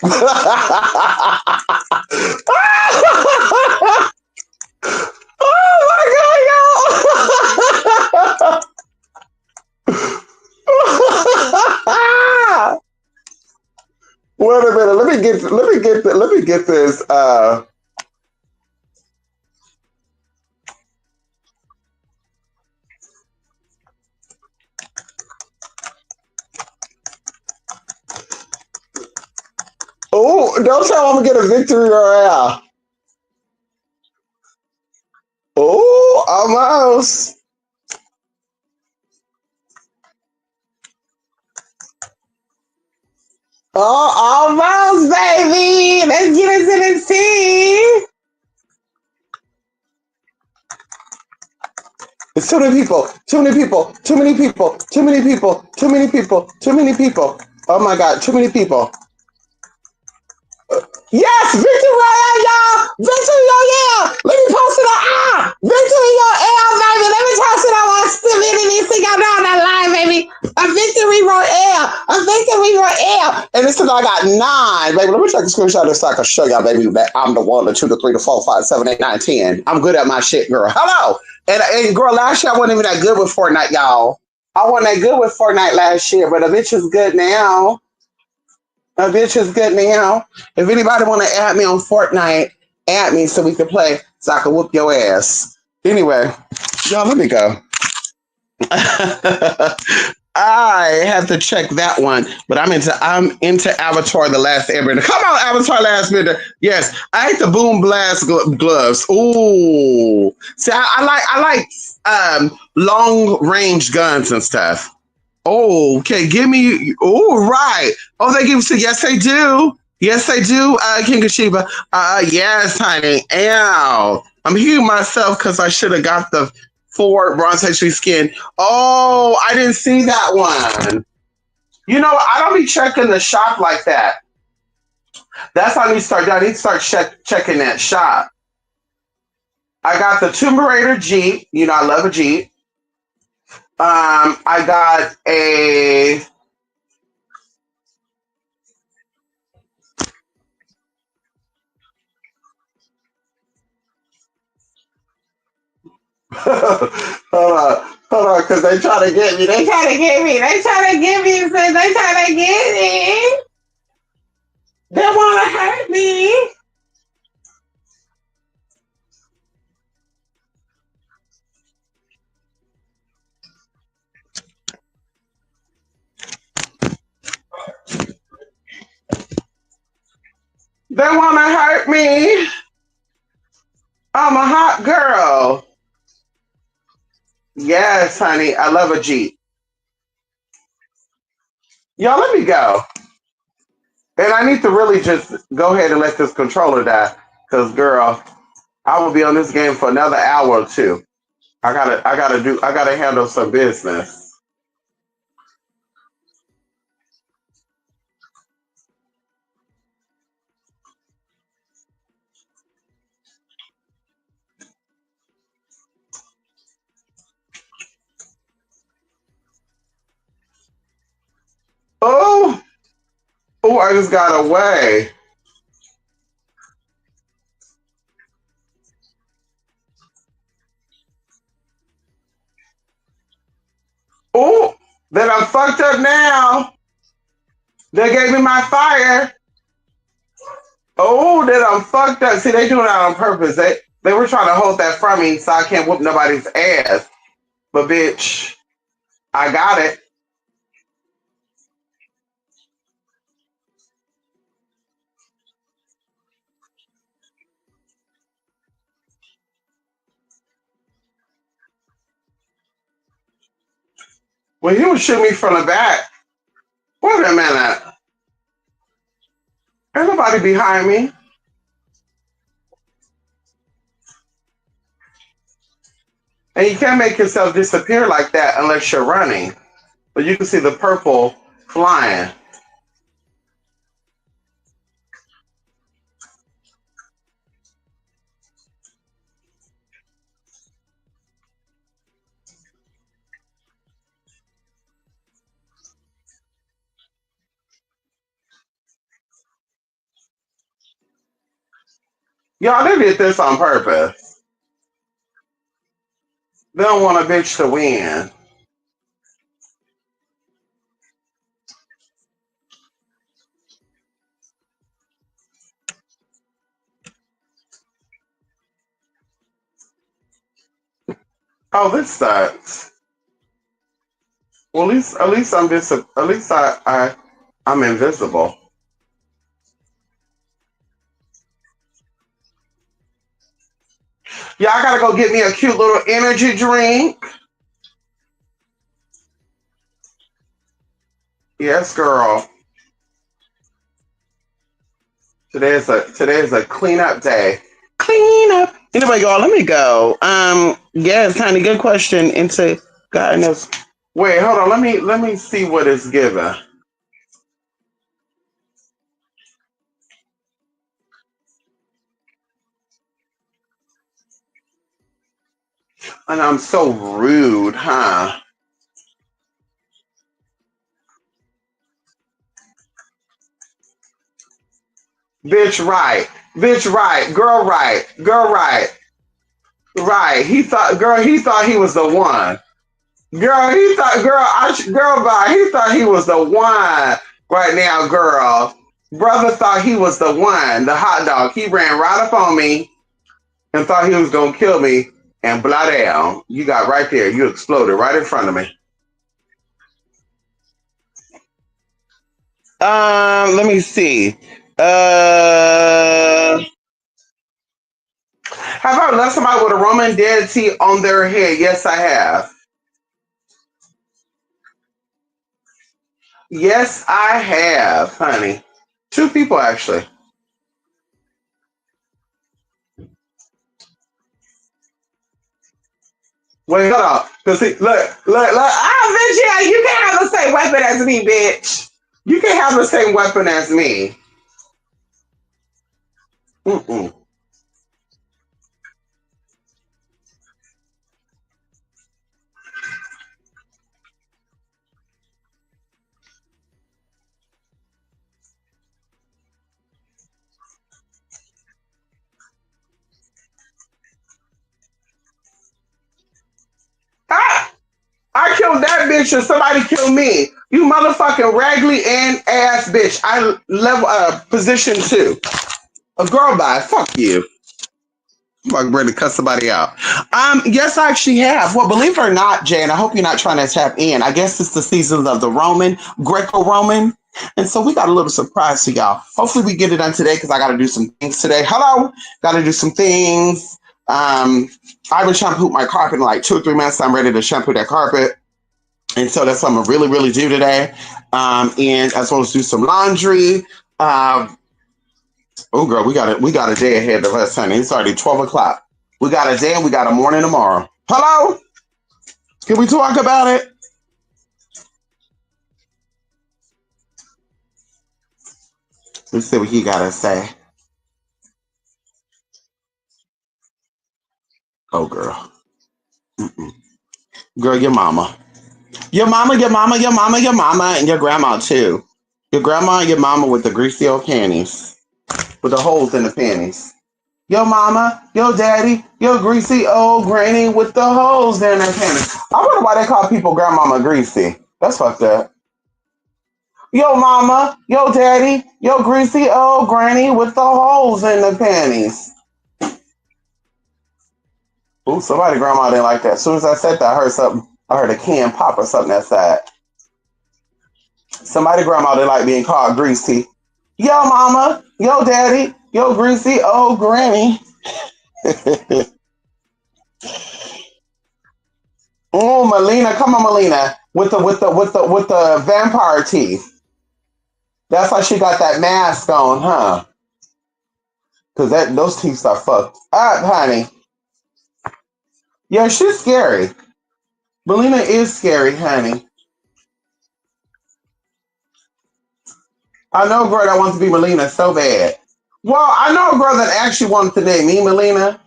Oh my god, y'all! Wait a minute. Let me get this. Oh, don't tell I'm gonna get a victory royale. Oh, almost. Oh, almost, baby. Let's get into the tea. It's too many people. Too many people. Too many people. Too many people. Too many people. Too many people. Oh my god, too many people. Yes, victory royale, y'all. Victory royale. Let me post it on victory royale, baby. Let me post it on my stupidity so y'all know on that line, baby. A victory royale. A victory royale. And this is I got 9, baby. Let me take a screenshot of this so I can show y'all, baby, that I'm the 1, the 2, the 3, the 4, 5, 7, 8, 9, 10. I'm good at my shit, girl. Hello. And girl, last year I wasn't even that good with Fortnite, y'all. I wasn't that good with Fortnite last year, but a bitch is good now. A bitch is good now. If anybody want to add me on Fortnite, add me so we can play, so I can whoop your ass. Anyway, y'all, let me go. I have to check that one, but I'm into Avatar: The Last Airbender. Come on, Avatar: Last Airbender. Yes, I hate the boom blast gloves. Ooh, see, I like long range guns and stuff. Oh, okay. Give me. Oh, right. Oh, they give it to. Yes, they do. Yes, they do. King of Sheba. Yes, honey. Ow. I'm healing myself because I should have got the 4 Bronze HP skin. Oh, I didn't see that one. You know, I don't be checking the shop like that. That's how I need to start. I need to start checking that shop. I got the Tomb Raider Jeep. You know, I love a Jeep. I got a hold on, because they try to get me. They try to get me. They try to get me. They try to get me. They want to hurt me. They want to hurt me. I'm a hot girl. Yes, honey. I love a Jeep. Y'all, let me go. And I need to really just go ahead and let this controller die. Because, girl, I will be on this game for another hour or two. I gotta handle some business. Oh, I just got away. Oh, that I'm fucked up now. They gave me my fire. Oh, that I'm fucked up. See, they doing that on purpose. They were trying to hold that from me so I can't whoop nobody's ass. But bitch, I got it. Well, he was shooting me from the back. Wait a minute. There's nobody behind me. And you can't make yourself disappear like that unless you're running. But you can see the purple flying. Y'all, they did this on purpose. They don't want a bitch to win. Oh, this sucks. Well, at least I'm at least I'm invisible. Yeah, I gotta go get me a cute little energy drink. Yes, girl. Today is a cleanup day. Clean up. Anyway, y'all, let me go. Yes, honey, good question. Into God knows. Wait, hold on. Let me see what it's given. And I'm so rude, huh? Bitch, right. Bitch, right. Girl, right. Girl, right. Right. He thought he was the one. Girl, bye. He thought he was the one right now, girl. Brother thought he was the one, the hot dog. He ran right up on me and thought he was gonna kill me. And blah down. You got right there. You exploded right in front of me. Let me see. Have I left somebody with a Roman deity on their head? Yes, I have. Yes, I have, honey. Two people actually. Wait, hold on. Cause see, look. Ah, bitch, yeah, you can't have the same weapon as me, bitch. You can't have the same weapon as me. Mm-mm. Ah, I killed that bitch and somebody killed me. You motherfucking raggedy and ass bitch. I level position two. A girl by. Fuck you. I'm like ready to cut somebody out. Yes, I actually have. Well, believe it or not, Jane, I hope you're not trying to tap in. I guess it's the season of the Roman, Greco-Roman. And so we got a little surprise for y'all. Hopefully we get it done today because I got to do some things today. Hello, got to do some things. I haven't shampooed my carpet in like 2 or 3 months. I'm ready to shampoo that carpet. And so that's what I'm gonna really, really do today. And as well as do some laundry. Oh, girl, we got a day ahead of us, honey. It's already 12 o'clock. We got a day and we got a morning tomorrow. Hello, can we talk about it? Let's see what he got to say. Oh, girl, mm-mm. Girl, your mama, your mama, your mama, your mama, your mama, and your grandma too. Your grandma and your mama with the greasy old panties, with the holes in the panties. Your mama, your daddy, your greasy old granny with the holes in their panties. I wonder why they call people grandmama greasy. That's fucked up. Your mama, your daddy, your greasy old granny with the holes in the panties. Ooh, somebody grandma didn't like that. As soon as I said that, I heard something. I heard a can pop or something that side. Somebody grandma didn't like being called greasy. Yo mama, yo daddy, yo greasy old granny. Oh, Melina, come on, Melina, with the vampire teeth. That's why she got that mask on, huh? Cause those teeth are fucked up, honey. Yeah, she's scary. Melina is scary, honey. I know a girl that wants to be Melina so bad. Well, I know a girl that actually wanted to name me Melina,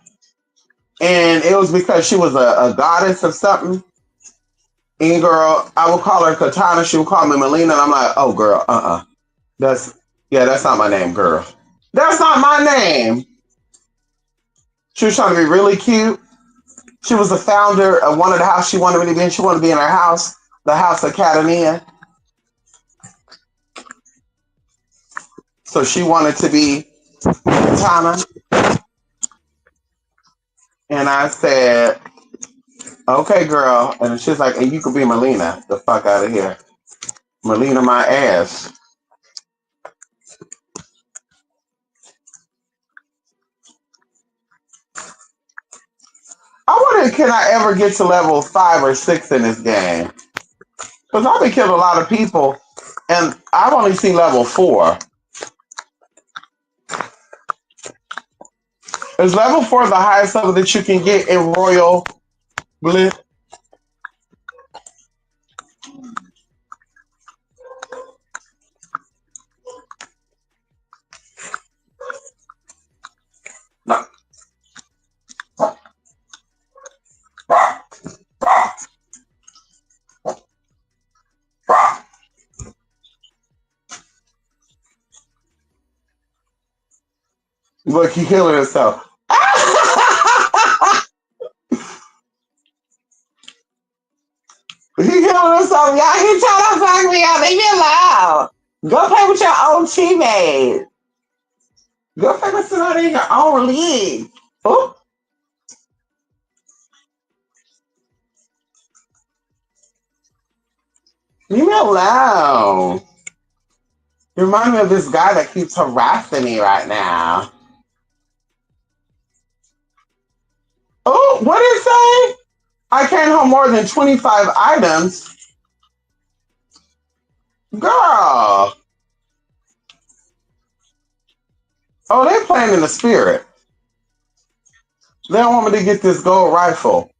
and it was because she was a goddess of something. And girl, I would call her Katana. She would call me Melina, and I'm like, oh girl, that's that's not my name, girl. That's not my name. She was trying to be really cute. She was the founder of one of the house she wanted me to be in. She wanted to be in her house, the House of Catania. So she wanted to be Katana, and I said, okay, girl. And she's like, and you could be Melina. The fuck out of here. Melina, my ass. I wonder, can I ever get to level 5 or 6 in this game? Because I've been killing a lot of people, and I've only seen level 4. Is level 4 the highest level that you can get in Royal Bliss? No. Look, he killing himself. He killing himself, y'all. He trying to fuck me up. Leave me alone. Go play with your own teammate. Go play with somebody in your own league. Oh, leave me alone. You remind me of this guy that keeps harassing me right now. Oh, what did it say? I can't hold more than 25 items. Girl. Oh, they playing in the spirit. They don't want me to get this gold rifle.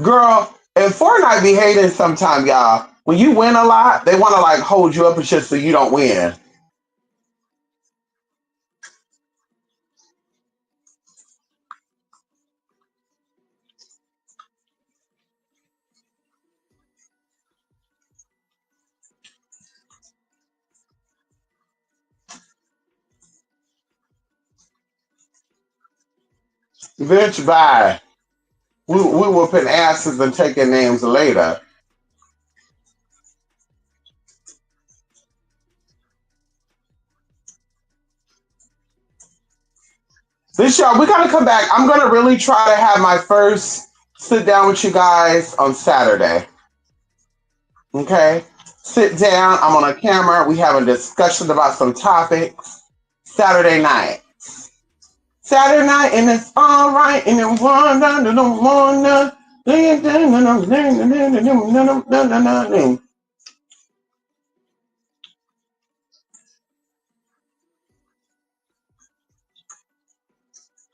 Girl, and Fortnite be hating sometimes, y'all. When you win a lot, they want to like hold you up and shit so you don't win. Bitch, bye. We whooping asses and taking names later. This y'all, we gotta come back. I'm gonna really try to have my first sit down with you guys on Saturday. Okay? Sit down, I'm on a camera, we have a discussion about some topics. Saturday night. Saturday night and it's alright and it wanna.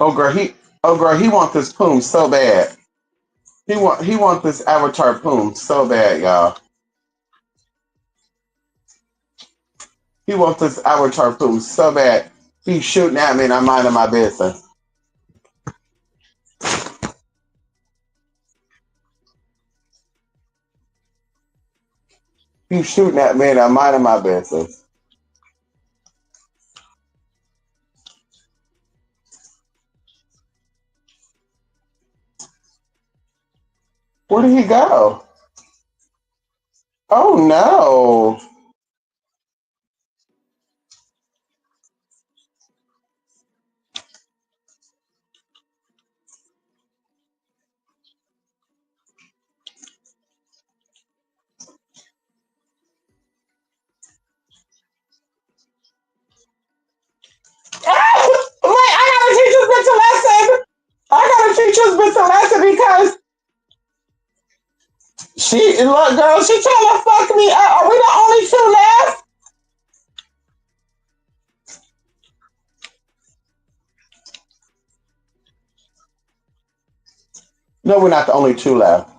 Oh girl, he wants this poom so bad. He want this avatar poom so bad, y'all. He wants this avatar poom so bad. He's shooting at me and I'm minding my business. He's shooting at me and I'm minding my business. Where did he go? Oh no. Wait, I gotta teach this bitch a lesson. I gotta teach this bitch a lesson because she look, girl, she trying to fuck me up. Are we the only two left? No, we're not the only two left.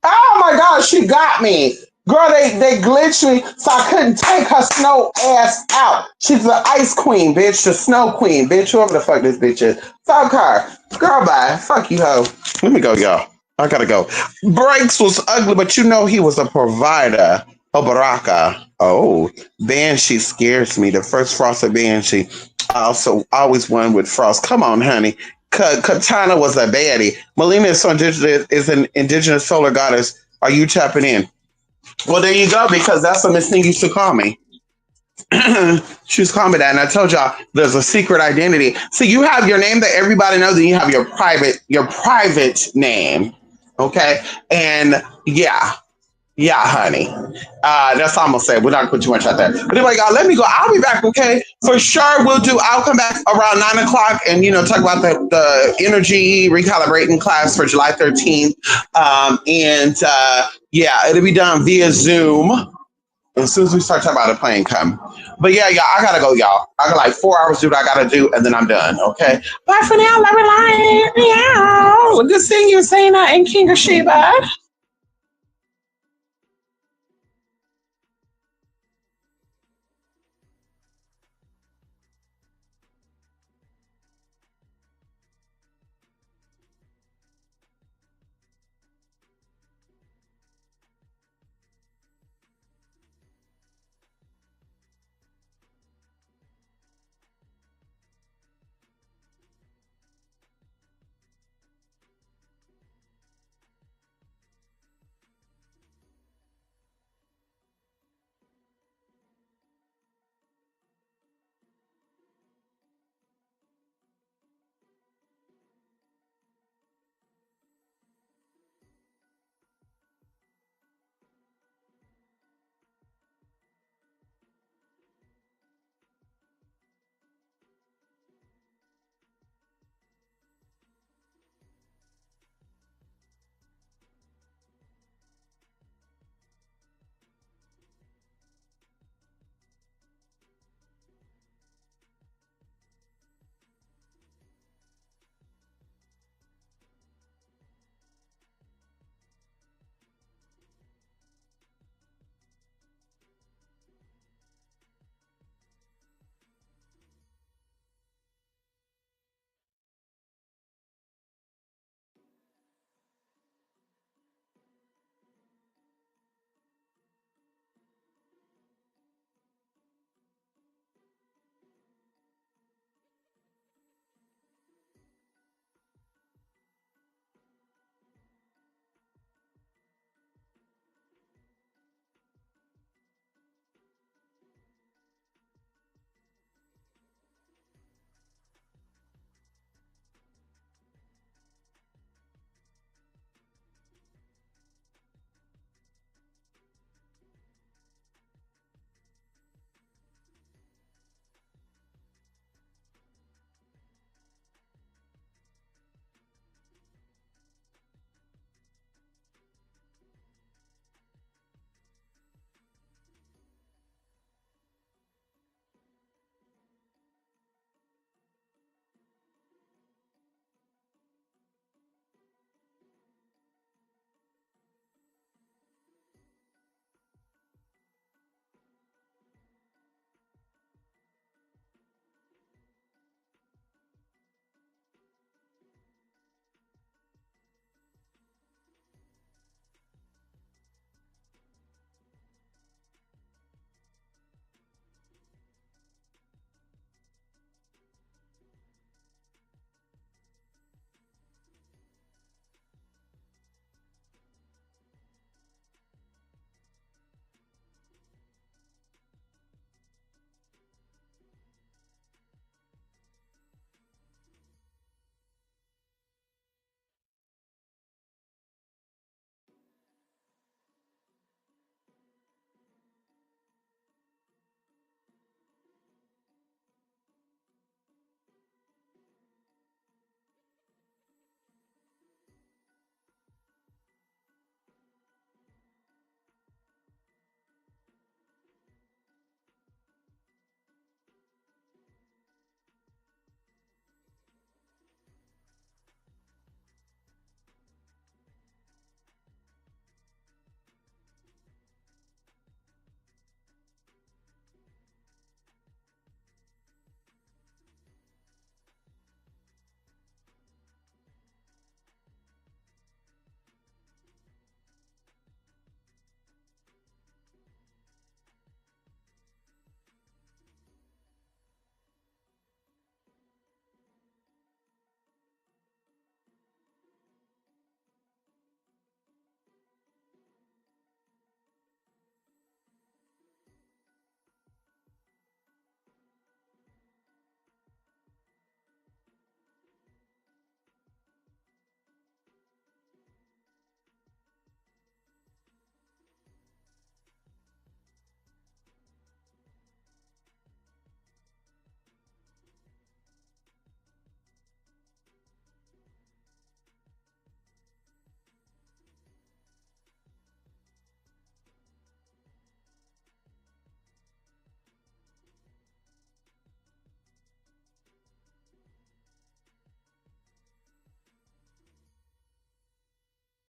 Oh my god, she got me. Girl, they glitched me so I couldn't take her snow ass out. She's the ice queen, bitch, the snow queen, bitch, whoever the fuck this bitch is. Fuck her. Girl, bye. Fuck you, hoe. Let me go, y'all. I gotta go. Breaks was ugly, but you know he was a provider. Oh, Baraka. Oh, Banshee scares me. The first Frosted Banshee. I also always won with Frost. Come on, honey. Katana was a baddie. Melina is an indigenous solar goddess. Are you tapping in? Well, there you go, because that's what Miss Thing used to call me. She was calling me that, and I told y'all there's a secret identity. So you have your name that everybody knows, and you have your private name. Okay, and yeah, yeah, honey. That's all I'm gonna say. We're not gonna put too much out there. But anyway, y'all, let me go. I'll be back, okay? For sure, I'll come back around 9 o'clock and talk about the energy recalibrating class for July 13th. And yeah, it'll be done via Zoom as soon as we start talking about the plane come. But yeah, y'all, I gotta go, y'all. I got like 4 hours to do what I gotta do, and then I'm done. Okay. Bye for now. Love you, like, meow. Good seeing you, Zayna and King of Sheba.